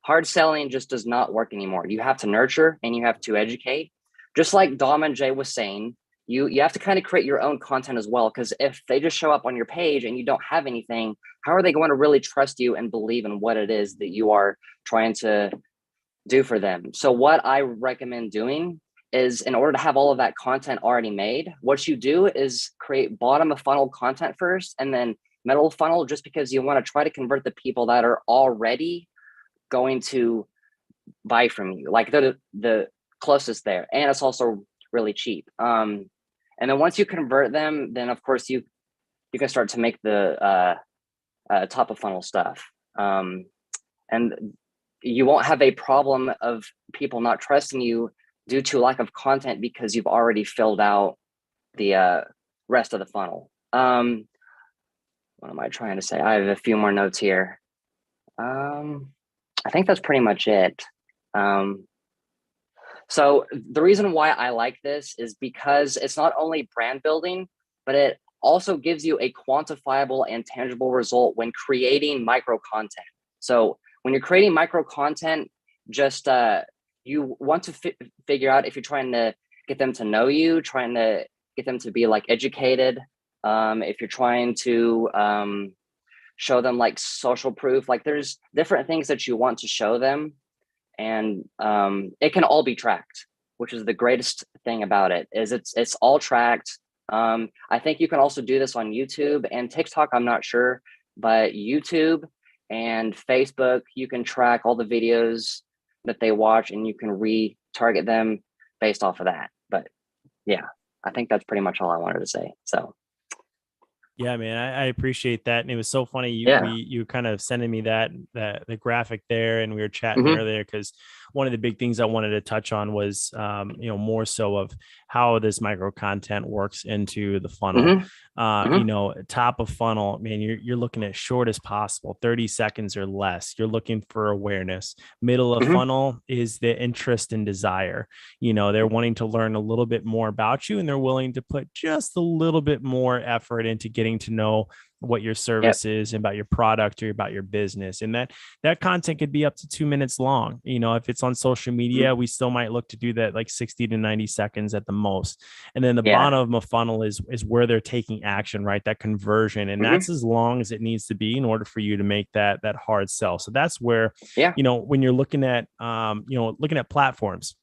Hard selling just does not work anymore. You have to nurture and you have to educate. Just like Dom and Jay was saying, you have to kind of create your own content as well, because if they just show up on your page and you don't have anything, how are they going to really trust you and believe in what it is that you are trying to do for them? So what I recommend doing is, in order to have all of that content already made, what you do is create bottom of funnel content first and then middle of funnel, just because you want to try to convert the people that are already going to buy from you. Like they're the closest there, and it's also really cheap. And then once you convert them, then of course you can start to make the top of funnel stuff. And you won't have a problem of people not trusting you due to lack of content, because you've already filled out the rest of the funnel. What am I trying to say? I have a few more notes here. I think that's pretty much it. So the reason why I like this is because it's not only brand building, but it also gives you a quantifiable and tangible result when creating micro content. So when you're creating micro content, just you want to figure out if you're trying to get them to know you, trying to get them to be like educated, if you're trying to show them like social proof, like there's different things that you want to show them. And it can all be tracked, which is the greatest thing about it, is it's all tracked. I think you can also do this on YouTube and TikTok, I'm not sure, but YouTube and Facebook, you can track all the videos that they watch and you can retarget them based off of that. But yeah, I think that's pretty much all I wanted to say. So Yeah, man, I appreciate that. And it was so funny. Yeah. You kind of sending me that the graphic there, and we were chatting Hmm. earlier because one of the big things I wanted to touch on was more so of how this micro content works into the funnel. Hmm. Hmm. Top of funnel, man, you're looking at short as possible, 30 seconds or less. You're looking for awareness. Middle of Hmm. funnel is the interest and desire. They're wanting to learn a little bit more about you, and they're willing to put just a little bit more effort into getting to know what your Yep. service is, about your product or about your business. And that content could be up to 2 minutes long. If it's on social Mhm. media, we still might look to do that like 60 to 90 seconds at the most. And then the Yeah. bottom of a funnel is where they're taking action, right? That conversion. And Hmm. that's as long as it needs to be in order for you to make that hard sell. So that's where, Yeah. when you're looking at platforms,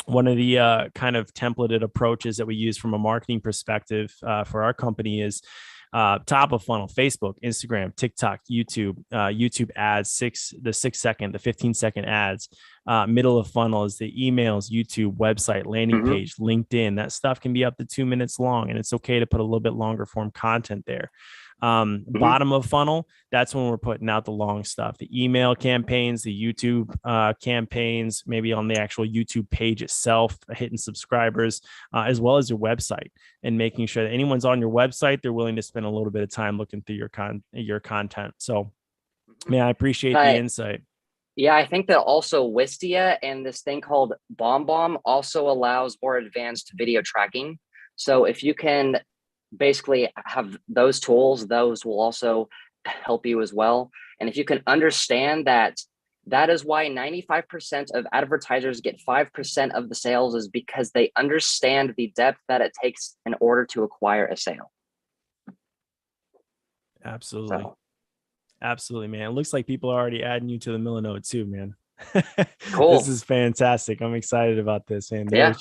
one of the kind of templated approaches that we use from a marketing perspective for our company is top of funnel: Facebook, Instagram, TikTok, YouTube ads, the 6 second, the 15-second ads. Middle of funnel is the emails, YouTube, website, landing Hmm. page, LinkedIn. That stuff can be up to 2 minutes long, and it's okay to put a little bit longer form content there. Hmm. Bottom of funnel, that's when we're putting out the long stuff, the email campaigns, the YouTube campaigns, maybe on the actual YouTube page itself, hitting subscribers, as well as your website, and making sure that anyone's on your website, they're willing to spend a little bit of time looking through your content. So, man, I appreciate the I insight. Yeah, I think that also Wistia and this thing called BombBomb also allows more advanced video tracking. So if you can basically have those tools, those will also help you as well. And if you can understand that, that is why 95% of advertisers get 5% of the sales, is because they understand the depth that it takes in order to acquire a sale. Absolutely. So Absolutely, man. It looks like people are already adding you to the Millinode too, man. This cool. is fantastic. I'm excited about this, and Yeah.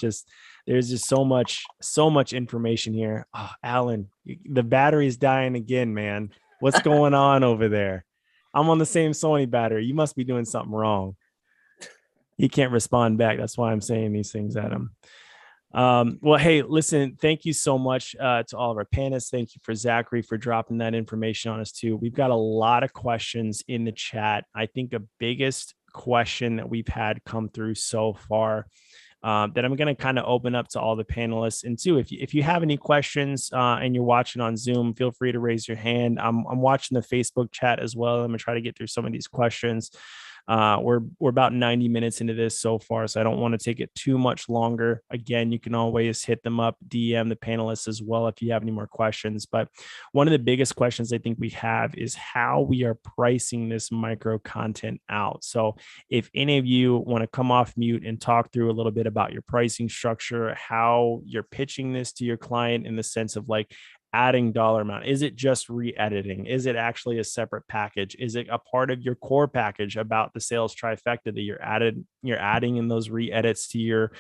there's just so much information here. Oh, Allyn, the battery's dying again, man. What's going on over there? I'm on the same Sony battery. You must be doing something wrong. He can't respond back. That's why I'm saying these things at him. Well, hey, listen, thank you so much to all of our panelists. Thank you for Zachary for dropping that information on us too. We've got a lot of questions in the chat. I think the biggest question that we've had come through so far that I'm going to kind of open up to all the panelists. And two, if you have any questions and you're watching on Zoom, feel free to raise your hand. I'm watching the Facebook chat as well. I'm going to try to get through some of these questions. We're about 90 minutes into this so far, so I don't want to take it too much longer. Again, you can always hit them up, DM the panelists as well if you have any more questions. But one of the biggest questions I think we have is how we are pricing this micro content out. So if any of you want to come off mute and talk through a little bit about your pricing structure, how you're pitching this to your client in the sense of like adding dollar amount. Is it just re-editing? Is it actually a separate package? Is it a part of your core package about the sales trifecta that you're adding in those re-edits to your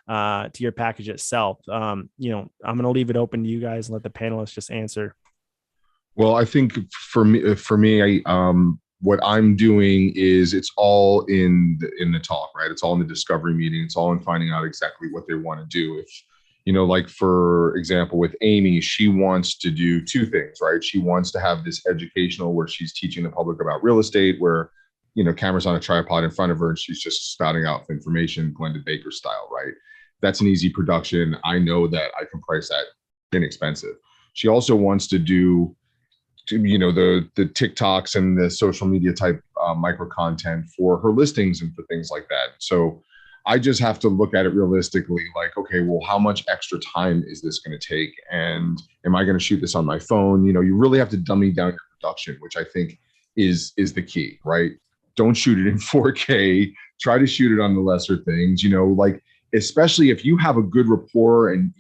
package itself? I'm going to leave it open to you guys and let the panelists just answer. Well, I think for me, what I'm doing is it's all in the talk, right? It's all in the discovery meeting. It's all in finding out exactly what they want to do. If like for example, with Amy, she wants to do two things, right? She wants to have this educational where she's teaching the public about real estate, where cameras on a tripod in front of her and she's just spouting out information, Glenda Baker style, right? That's an easy production. I know that I can price that inexpensive. She also wants to do the TikToks and the social media type micro content for her listings and for things like that. So I just have to look at it realistically, like, okay, well, how much extra time is this going to take? And am I going to shoot this on my phone? You really have to dummy down your production, which I think is the key, right? Don't shoot it in 4K. Try to shoot it on the lesser things, like, especially if you have a good rapport and,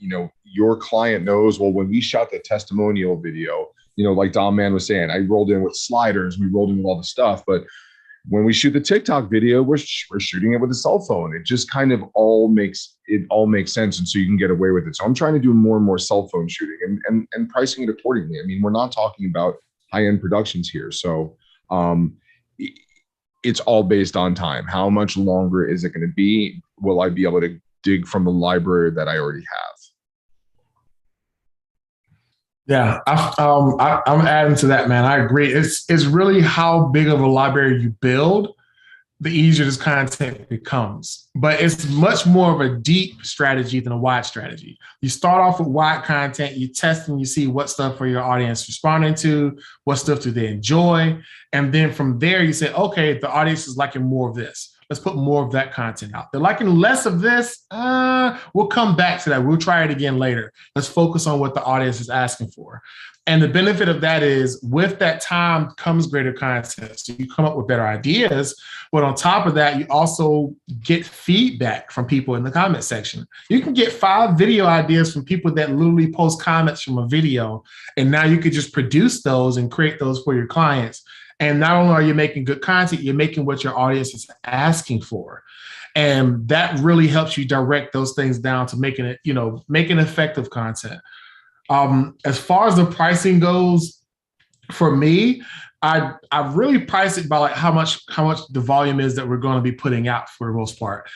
your client knows, well, when we shot the testimonial video, like Dom Mann was saying, I rolled in with sliders, we rolled in with all the stuff, but when we shoot the TikTok video, we're shooting it with a cell phone. It just kind of all makes sense. And so you can get away with it. So I'm trying to do more and more cell phone shooting and pricing it accordingly. I mean, we're not talking about high-end productions here. So it's all based on time. How much longer is it going to be? Will I be able to dig from the library that I already have? Yeah, I'm adding to that, man. I agree. It's really how big of a library you build, the easier this content becomes. But it's much more of a deep strategy than a wide strategy. You start off with wide content, you test and you see what stuff are your audience responding to, what stuff do they enjoy. And then from there, you say, okay, the audience is liking more of this. Let's put more of that content out. They're liking less of this. We'll come back to that. We'll try it again later. Let's focus on what the audience is asking for. And the benefit of that is with that time comes greater content. So you come up with better ideas, but on top of that, you also get feedback from people in the comment section. You can get 5 video ideas from people that literally post comments from a video. And now you could just produce those and create those for your clients. And not only are you making good content, you're making what your audience is asking for. And that really helps you direct those things down to making it, making effective content. As far as the pricing goes, for me, I really price it by like how much the volume is that we're going to be putting out for the most part.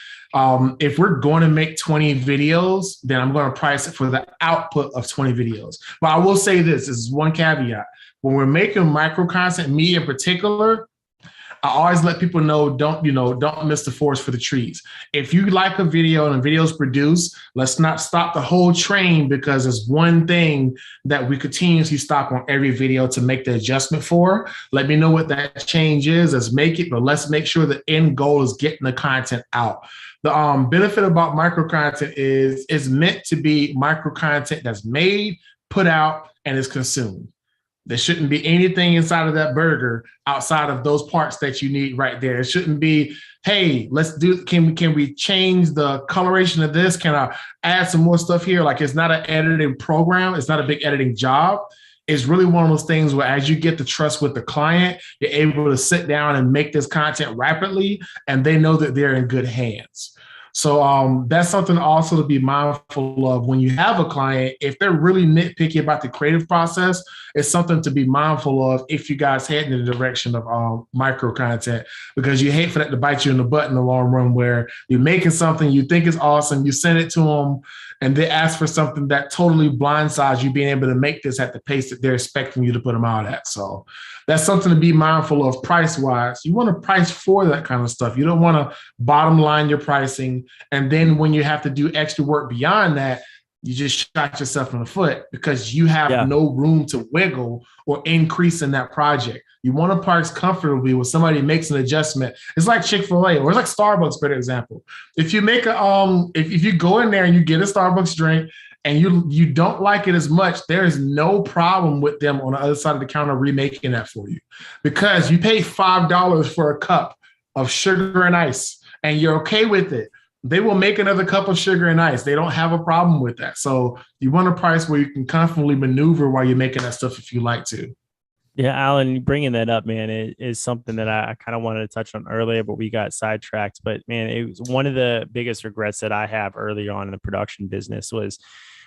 If we're going to make 20 videos, then I'm going to price it for the output of 20 videos. But I will say this is one caveat. When we're making micro content, me in particular, I always let people know, don't miss the forest for the trees. If you like a video and a video is produced, let's not stop the whole train because there's one thing that we continuously stop on every video to make the adjustment for. Let me know what that change is. Let's make it, but let's make sure the end goal is getting the content out. The benefit about micro content is it's meant to be micro content that's made, put out, and is consumed. There shouldn't be anything inside of that burger outside of those parts that you need right there. It shouldn't be, hey, can we change the coloration of this? Can I add some more stuff here? Like it's not an editing program. It's not a big editing job. It's really one of those things where as you get the trust with the client, you're able to sit down and make this content rapidly and they know that they're in good hands. So that's something also to be mindful of when you have a client. If they're really nitpicky about the creative process, it's something to be mindful of if you guys head in the direction of micro content, because you hate for that to bite you in the butt in the long run where you're making something you think is awesome, you send it to them, and they ask for something that totally blindsides you being able to make this at the pace that they're expecting you to put them out at. So that's something to be mindful of price-wise. You want to price for that kind of stuff. You don't want to bottom line your pricing. And then when you have to do extra work beyond that, you just shot yourself in the foot because you have no room to wiggle or increase in that project. You want to price comfortably when somebody makes an adjustment. It's like Chick-fil-A or it's like Starbucks, for example. If you make if you go in there and you get a Starbucks drink and you don't like it as much, there is no problem with them on the other side of the counter remaking that for you because you paid $5 for a cup of sugar and ice and you're okay with it. They will make another cup of sugar and ice. They don't have a problem with that. So you want a price where you can constantly maneuver while you're making that stuff if you like to. Yeah, Allyn, bringing that up, man, it is something that I kind of wanted to touch on earlier, but we got sidetracked. But man, it was one of the biggest regrets that I have early on in the production business was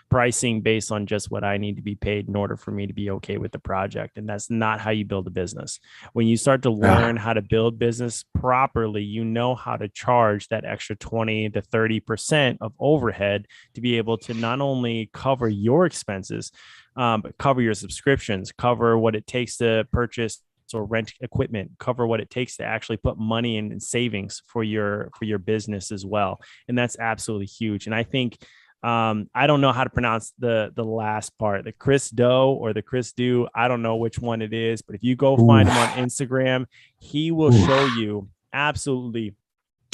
pricing based on just what I need to be paid in order for me to be okay with the project. And that's not how you build a business. When you start to learn how to build business properly, you know how to charge that extra 20 to 30% of overhead to be able to not only cover your expenses, but cover your subscriptions, cover what it takes to purchase or rent equipment, cover what it takes to actually put money in savings for your business as well. And that's absolutely huge. And I think I don't know how to pronounce the last part, the Chris Doe or the Chris Do. I don't know which one it is, but if you go find him on Instagram, he will show you absolutely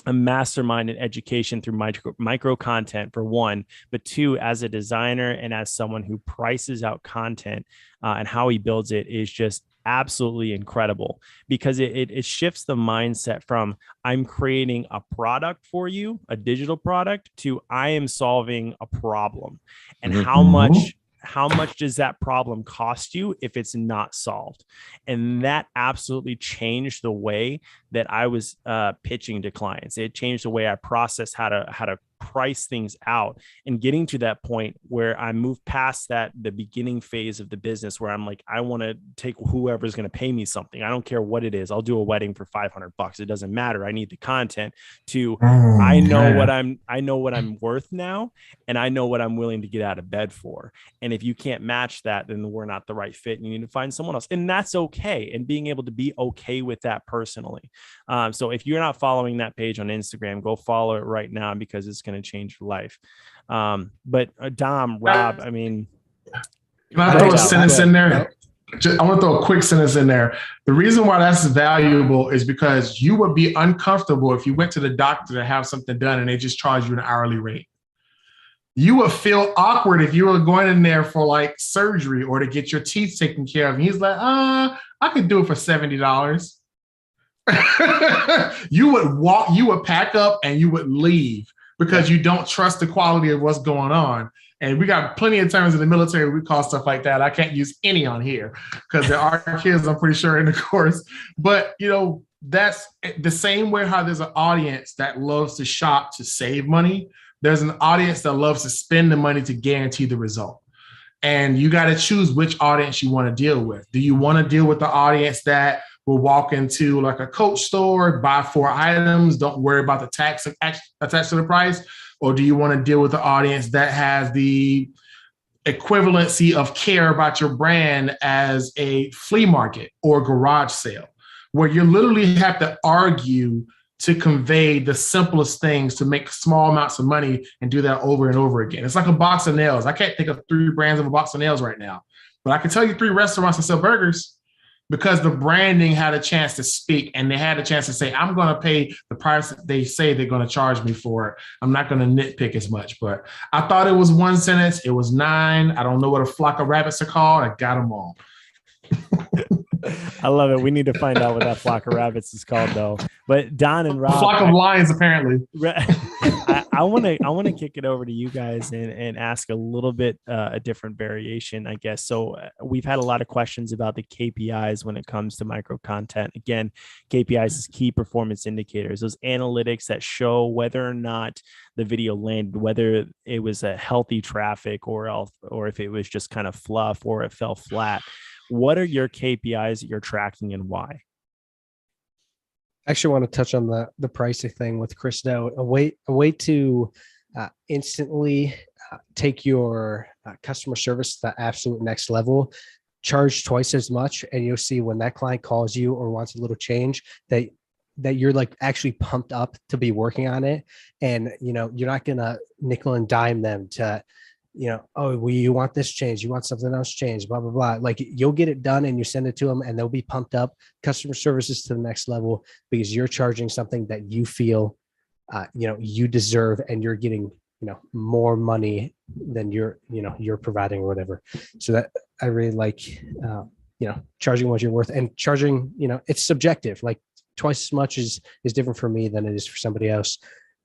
a mastermind in education through micro content for one, but two, as a designer and as someone who prices out content and how he builds it is just absolutely incredible because it shifts the mindset from I'm creating a product for you, a digital product, to I am solving a problem. And how much does that problem cost you if it's not solved? And that absolutely changed the way that I was pitching to clients. It changed the way I processed how to price things out and getting to that point where I move past that, the beginning phase of the business where I'm like, I want to take whoever's going to pay me something. I don't care what it is. I'll do a wedding for $500. It doesn't matter. I need the content to, I know what I'm worth now, and I know what I'm willing to get out of bed for. And if you can't match that, then we're not the right fit. You need to find someone else, and that's okay. And being able to be okay with that personally. So if you're not following that page on Instagram, go follow it right now, because it's going to change your life. But Dom, Rob, I mean, can I throw a sentence in there? I want to throw a quick sentence in there. The reason why that's valuable is because you would be uncomfortable if you went to the doctor to have something done and they just charge you an hourly rate. You would feel awkward if you were going in there for like surgery or to get your teeth taken care of. And he's like, I could do it for $70. You would pack up and you would leave because you don't trust the quality of what's going on. And we got plenty of terms in the military we call stuff like that. I can't use any on here because there are kids, I'm pretty sure, in the course. But, that's the same way how there's an audience that loves to shop to save money. There's an audience that loves to spend the money to guarantee the result. And you got to choose which audience you want to deal with. Do you want to deal with the audience that will walk into like a Coach store, buy 4 items, don't worry about the tax attached to the price? Or do you want to deal with the audience that has the equivalency of care about your brand as a flea market or garage sale, where you literally have to argue to convey the simplest things to make small amounts of money and do that over and over again? It's like a box of nails. I can't think of 3 brands of a box of nails right now, but I can tell you 3 restaurants that sell burgers, because the branding had a chance to speak and they had a chance to say, I'm going to pay the price that they say they're going to charge me for it. I'm not going to nitpick as much. But I thought it was 1 sentence. It was 9. I don't know what a flock of rabbits are called. I got them all. I love it. We need to find out what that flock of rabbits is called, though. But Don and Rob, a flock of lions, apparently. I want to kick it over to you guys and ask a little bit a different variation, I guess. So we've had a lot of questions about the KPIs when it comes to micro content. Again, KPIs is key performance indicators, those analytics that show whether or not the video landed, whether it was a healthy traffic or if it was just kind of fluff or it fell flat. What are your KPIs that you're tracking and why? I actually want to touch on the pricing thing with Chris Doe. A way to instantly take your customer service to the absolute next level. Charge twice as much, and you'll see when that client calls you or wants a little change that you're like actually pumped up to be working on it, and you're not gonna nickel and dime them to. You want this change, you want something else changed, blah, blah, blah. Like, you'll get it done and you send it to them and they'll be pumped up. Customer services to the next level because you're charging something that you feel, you deserve, and you're getting, more money than you're providing or whatever. So that I really like, charging what you're worth, and charging, it's subjective. Like, twice as much is different for me than it is for somebody else.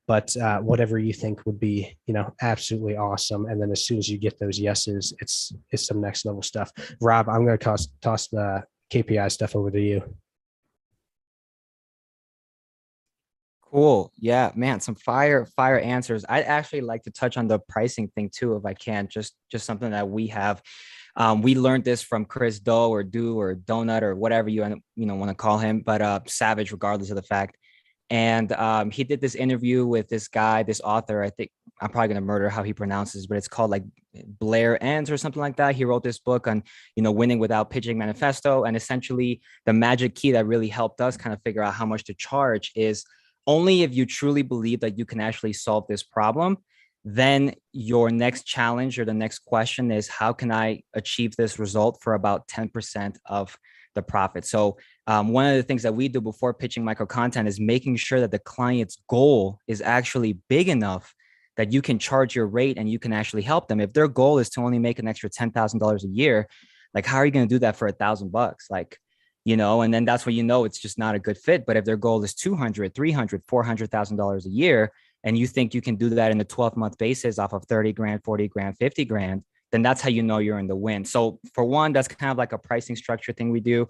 But whatever you think would be, absolutely awesome. And then as soon as you get those yeses, it's some next level stuff. Rob, I'm going to toss the KPI stuff over to you. Cool. Yeah, man, some fire answers. I'd actually like to touch on the pricing thing too, if I can. Just something that we have. We learned this from Chris Doe or Donut or whatever you want to call him, but Savage, regardless of the fact. And he did this interview with this guy, this author. I think I'm probably going to murder how he pronounces, but it's called like Blair Ends or something like that. He wrote this book on, winning without pitching manifesto. And essentially the magic key that really helped us kind of figure out how much to charge is only if you truly believe that you can actually solve this problem, then your next challenge or the next question is, how can I achieve this result for about 10% of the profit? So one of the things that we do before pitching micro content is making sure that the client's goal is actually big enough that you can charge your rate and you can actually help them. If their goal is to only make an extra $10,000 a year, like, how are you going to do that for $1,000? Like, and then that's when it's just not a good fit. But if their goal is $200,000, $300,000, $400,000 a year, and you think you can do that in a 12-month basis off of $30,000, $40,000, $50,000, then that's how you're in the win. So for one, that's kind of like a pricing structure thing we do.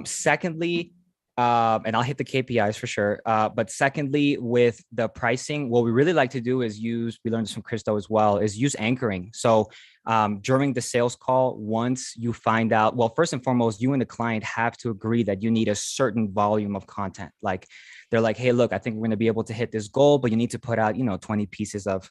Secondly, And I'll hit the KPIs for sure. But secondly, with the pricing, what we really like to do is we learned this from Christo as well, is use anchoring. So during the sales call, once you find out, well, first and foremost, you and the client have to agree that you need a certain volume of content. Like they're like, hey, look, I think we're going to be able to hit this goal, but you need to put out, 20 pieces of,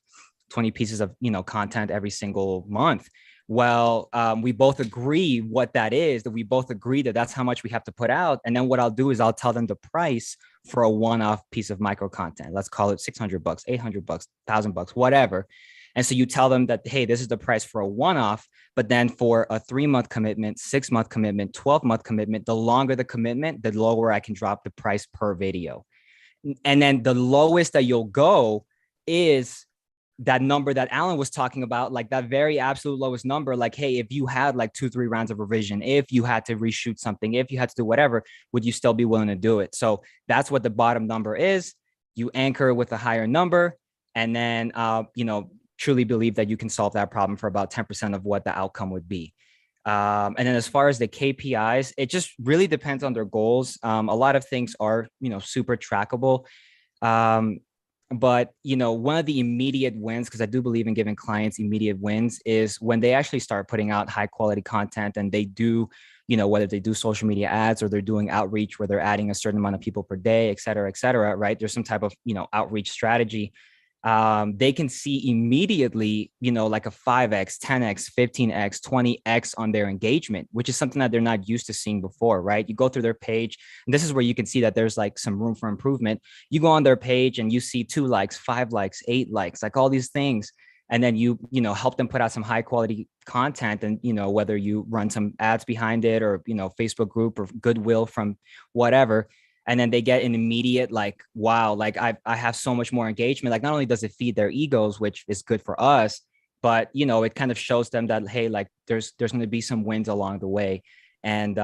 content every single month. Well, we both agree what that is, that we both agree that that's how much we have to put out. And then what I'll do is I'll tell them the price for a one-off piece of micro content. Let's call it $600, $800, $1,000, whatever. And so you tell them that, hey, this is the price for a one-off, but then for a 3-month commitment, 6-month commitment, 12-month commitment, the longer the commitment, the lower I can drop the price per video. And then the lowest that you'll go is that number that Allyn was talking about, like that very absolute lowest number, like, hey, if you had like 2-3 rounds of revision, if you had to reshoot something, if you had to do whatever, would you still be willing to do it? So that's what the bottom number is. You anchor with a higher number, and then, truly believe that you can solve that problem for about 10% of what the outcome would be. And then as far as the KPIs, it just really depends on their goals. A lot of things are, super trackable. But, one of the immediate wins, because I do believe in giving clients immediate wins, is when they actually start putting out high quality content, and they do, whether they do social media ads or they're doing outreach where they're adding a certain amount of people per day, et cetera, right? There's some type of, outreach strategy. They can see immediately, like a 5x, 10x, 15x, 20x on their engagement, which is something that they're not used to seeing before, right? You go through their page, and this is where you can see that there's like some room for improvement. You go on their page and you see 2 likes, 5 likes, 8 likes, like all these things. And then you help them put out some high quality content, and, whether you run some ads behind it or, Facebook group or goodwill from whatever. And then they get an immediate, like, wow, like I have so much more engagement. Like, not only does it feed their egos, which is good for us, but, it kind of shows them that, hey, like there's going to be some wins along the way. And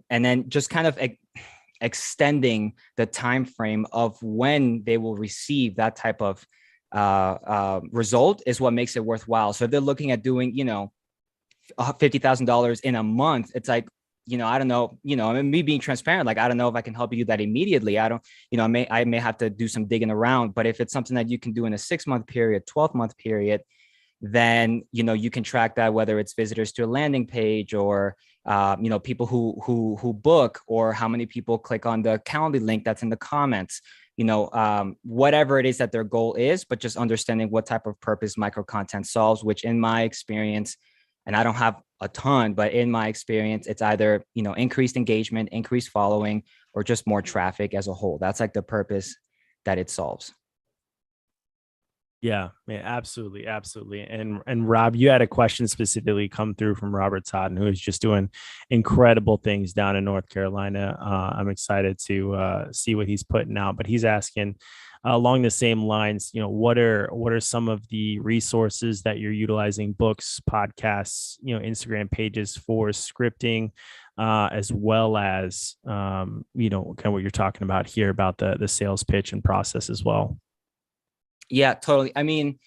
then just kind of extending the time frame of when they will receive that type of result is what makes it worthwhile. So if they're looking at doing, $50,000 in a month, it's like, I don't know, I mean, me being transparent, like, I don't know if I can help you do that immediately. I don't, I may have to do some digging around, but if it's something that you can do in a 6-month period, 12-month period, then, you can track that, whether it's visitors to a landing page or, people who book, or how many people click on the Calendly link that's in the comments, whatever it is that their goal is, but just understanding what type of purpose micro content solves, which in my experience, and I don't have a ton, but in my experience, it's either, increased engagement, increased following, or just more traffic as a whole. That's like the purpose that it solves. Yeah, absolutely. And Rob, you had a question specifically come through from Robert Todd, who is just doing incredible things down in North Carolina. I'm excited to see what he's putting out, but he's asking along the same lines, what are some of the resources that you're utilizing, books, podcasts, Instagram pages for scripting, as well as, kind of what you're talking about here about the sales pitch and process as well. Yeah, totally. I mean,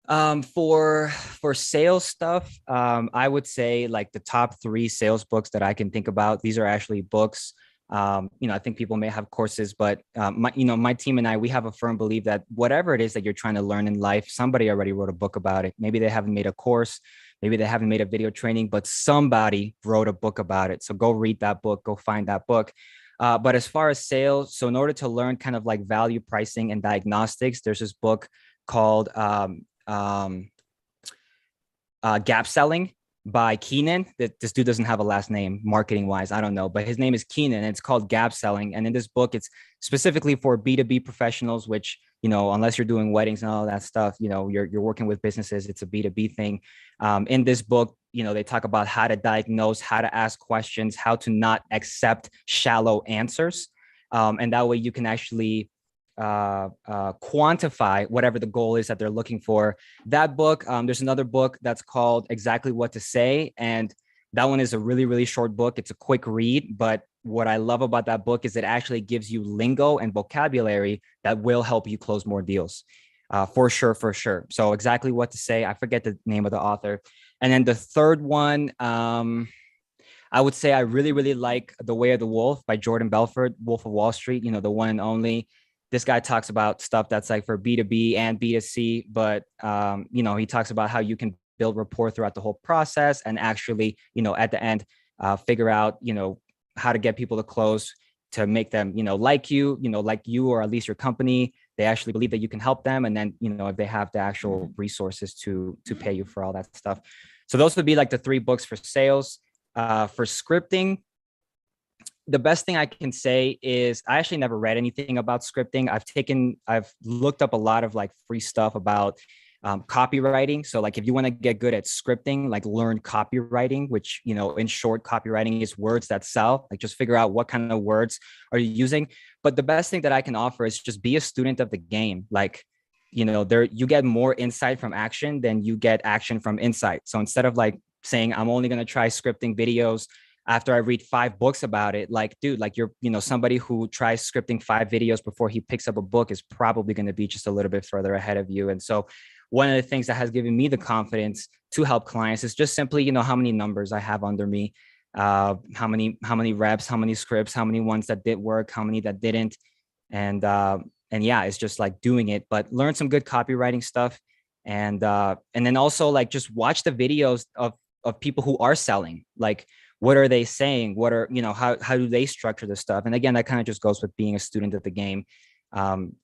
for sales stuff, I would say like the top 3 sales books that I can think about. These are actually books. I think people may have courses, but my team and I, we have a firm belief that whatever it is that you're trying to learn in life, somebody already wrote a book about it. Maybe they haven't made a course, maybe they haven't made a video training, but somebody wrote a book about it. So go read that book, go find that book. But as far as sales, so in order to learn kind of like value pricing and diagnostics, there's this book called Gap Selling by Keenan. That this dude doesn't have a last name marketing wise, I don't know, but his name is Keenan, and it's called Gap Selling. And in this book, it's specifically for B2B professionals, which, unless you're doing weddings and all that stuff, you're working with businesses, it's a B2B thing. In this book, they talk about how to diagnose, how to ask questions, how to not accept shallow answers. And that way you can actually quantify whatever the goal is that they're looking for. That book, there's another book that's called Exactly What to Say. And that one is a really, really short book. It's a quick read, but what I love about that book is it actually gives you lingo and vocabulary that will help you close more deals. For sure. So Exactly What to Say. I forget the name of the author. And then the third one, I would say I really, really like The Way of the Wolf by Jordan Belfort, Wolf of Wall Street, the one and only. This guy talks about stuff that's like for B2B and B2C, but he talks about how you can build rapport throughout the whole process and actually, at the end, figure out, how to get people to close, to make them, like you, or at least your company. They actually believe that you can help them. And then, if they have the actual resources to pay you for all that stuff. So those would be like the 3 books for sales. For scripting, the best thing I can say is I actually never read anything about scripting. I've looked up a lot of like free stuff about copywriting. So like, if you want to get good at scripting, like learn copywriting, which, in short, copywriting is words that sell. Like, just figure out what kind of words are you using. But the best thing that I can offer is just be a student of the game. Like, you get more insight from action than you get action from insight. So instead of like saying, I'm only going to try scripting videos after I read 5 books about it, like, dude, like you're, somebody who tries scripting 5 videos before he picks up a book is probably going to be just a little bit further ahead of you. And so one of the things that has given me the confidence to help clients is just simply, how many numbers I have under me, how many reps, how many scripts, how many ones that did work, how many that didn't. And yeah, it's just like doing it, but learn some good copywriting stuff. And then also like just watch the videos of people who are selling. Like, what are they saying? What are, how do they structure this stuff? And again, that kind of just goes with being a student of the game.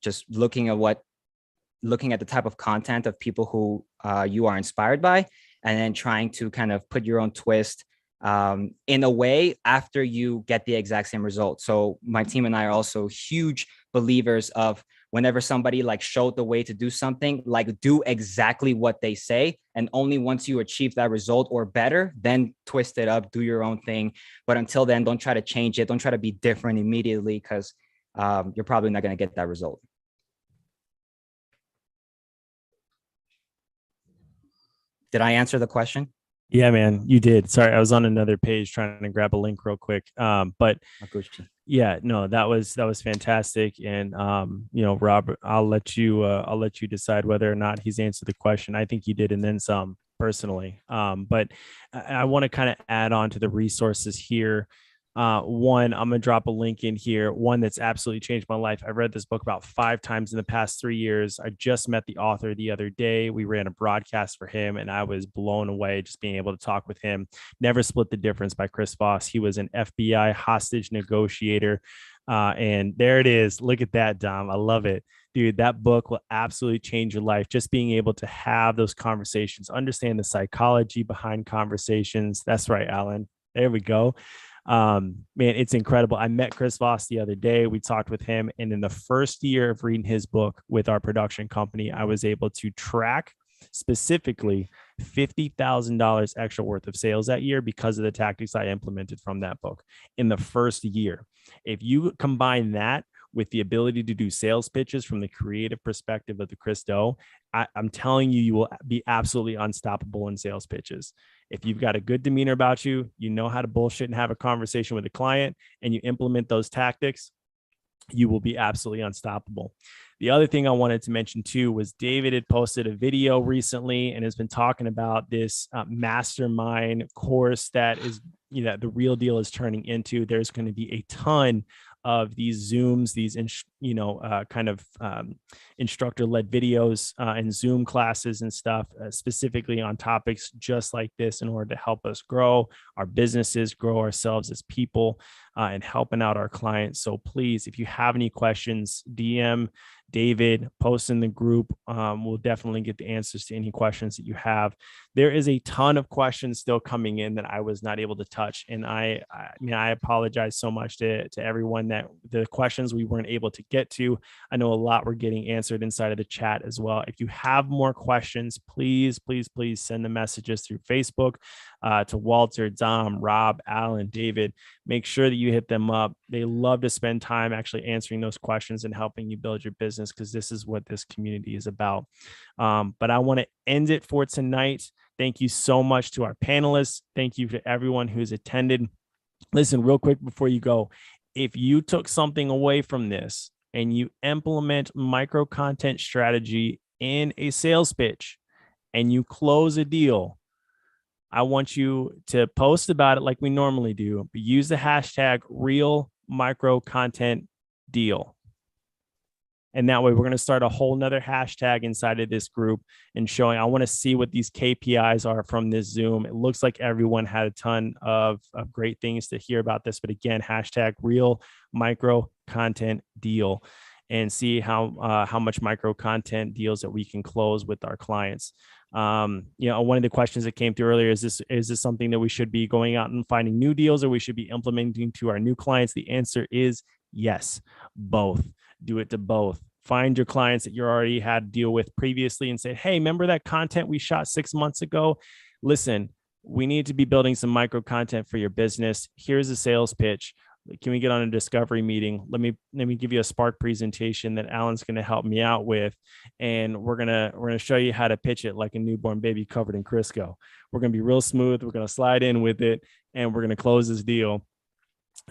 Just looking at the type of content of people who you are inspired by, and then trying to kind of put your own twist in a way after you get the exact same result. So my team and I are also huge believers of whenever somebody like showed the way to do something, like do exactly what they say. And only once you achieve that result or better, then twist it up, do your own thing. But until then, don't try to change it. Don't try to be different immediately, because you're probably not going to get that result. Did I answer the question? Yeah, man, you did. Sorry, I was on another page trying to grab a link real quick. But yeah, no, that was fantastic. And Rob, I'll let you decide whether or not he's answered the question. I think you did, and then some personally. But I want to kind of add on to the resources here. One, I'm gonna drop a link in here. One that's absolutely changed my life. I've read this book about 5 times in the past 3 years. I just met the author the other day. We ran a broadcast for him, and I was blown away just being able to talk with him. Never Split the Difference by Chris Voss. He was an FBI hostage negotiator. And there it is. Look at that, Dom. I love it. Dude, that book will absolutely change your life. Just being able to have those conversations, understand the psychology behind conversations. That's right, Allyn. There we go. Man, it's incredible. I met Chris Voss the other day. We talked with him, and in the first year of reading his book with our production company, I was able to track specifically $50,000 extra worth of sales that year because of the tactics I implemented from that book in the first year. If you combine that with the ability to do sales pitches from the creative perspective of the Chris Do, I'm telling you, you will be absolutely unstoppable in sales pitches. If you've got a good demeanor about you, you know how to bullshit and have a conversation with a client, and you implement those tactics, you will be absolutely unstoppable. The other thing I wanted to mention too was David had posted a video recently and has been talking about this mastermind course that is, the real deal is turning into. There's going to be a ton of these Zooms, these, instructor-led videos and Zoom classes and stuff, specifically on topics just like this in order to help us grow our businesses, grow ourselves as people, and helping out our clients. So please, if you have any questions, DM David, post in the group. We'll definitely get the answers to any questions that you have. There is a ton of questions still coming in that I was not able to touch. And I apologize so much to everyone that the questions we weren't able to get to. I know a lot were getting answered inside of the chat as well. If you have more questions, please send the messages through Facebook to Walter, Dom, Rob, Allyn, David. Make sure that you hit them up. They love to spend time actually answering those questions and helping you build your business, because this is what this community is about. But I want to end it for tonight. Thank you so much to our panelists. Thank you to everyone who's attended. Listen, real quick before you go, if you took something away from this and you implement micro content strategy in a sales pitch and you close a deal, I want you to post about it like we normally do, but use the hashtag real micro content deal. And that way we're going to start a whole nother hashtag inside of this group and showing, I want to see what these KPIs are from this Zoom. It looks like everyone had a ton of great things to hear about this, but again, hashtag real micro content deal, and see how much micro content deals that we can close with our clients. One of the questions that came through earlier is this something that we should be going out and finding new deals, or we should be implementing to our new clients? The answer is yes, both. Do it to both. Find your clients that you already had to deal with previously and say, hey, remember that content we shot 6 months ago? Listen, we need to be building some micro content for your business. Here's a sales pitch. Can we get on a discovery meeting? Let me give you a Spark presentation that Allyn's going to help me out with, and we're gonna show you how to pitch it like a newborn baby covered in Crisco. We're gonna be real smooth. We're gonna slide in with it, and we're gonna close this deal.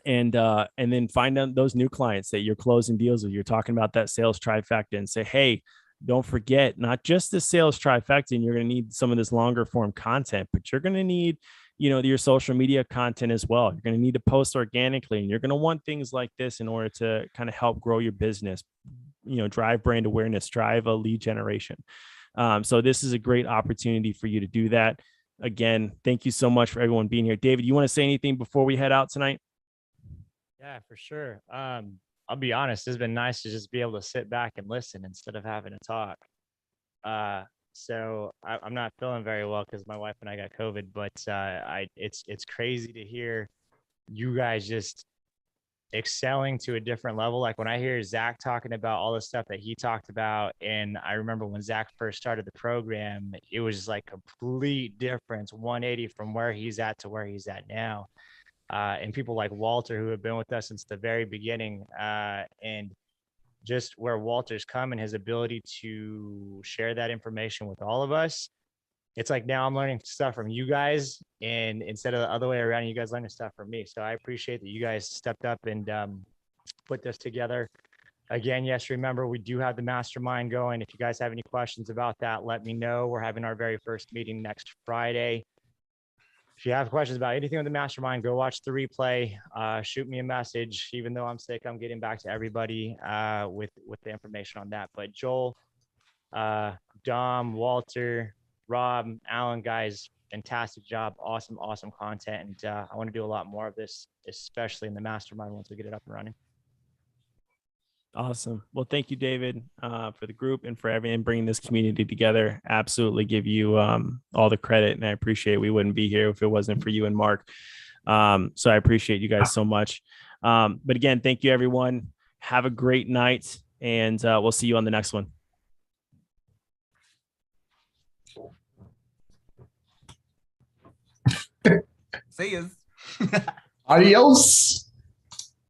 And then find out those new clients that you're closing deals with. You're talking about that sales trifecta, and say, hey, don't forget, not just the sales trifecta, and you're going to need some of this longer form content, but you're going to need, your social media content as well. You're going to need to post organically, and you're going to want things like this in order to kind of help grow your business, drive brand awareness, drive a lead generation. So this is a great opportunity for you to do that. Again, thank you so much for everyone being here. David, you want to say anything before we head out tonight? Yeah, for sure. I'll be honest, it's been nice to just be able to sit back and listen instead of having to talk. So I'm not feeling very well because my wife and I got COVID, but it's crazy to hear you guys just excelling to a different level. Like when I hear Zach talking about all the stuff that he talked about, and I remember when Zach first started the program, it was like complete difference, 180 from where he's at to where he's at now. And people like Walter, who have been with us since the very beginning, and just where Walter's come and his ability to share that information with all of us. It's like now I'm learning stuff from you guys, and instead of the other way around, you guys learning stuff from me. So I appreciate that you guys stepped up and put this together. Again, yes, remember, we do have the mastermind going. If you guys have any questions about that, let me know. We're having our very first meeting next Friday. If you have questions about anything with the mastermind, go watch the replay, shoot me a message. Even though I'm sick, I'm getting back to everybody with the information on that. But Joel, Dom, Walter, Rob, Allyn, guys, fantastic job. Awesome content. And I want to do a lot more of this, especially in the mastermind once we get it up and running. Awesome. Well, thank you, David, for the group and for everyone bringing this community together. Absolutely give you all the credit, and I appreciate it. We wouldn't be here if it wasn't for you and Mark. So I appreciate you guys so much. But again, thank you, everyone. Have a great night, and we'll see you on the next one. See ya. Adios.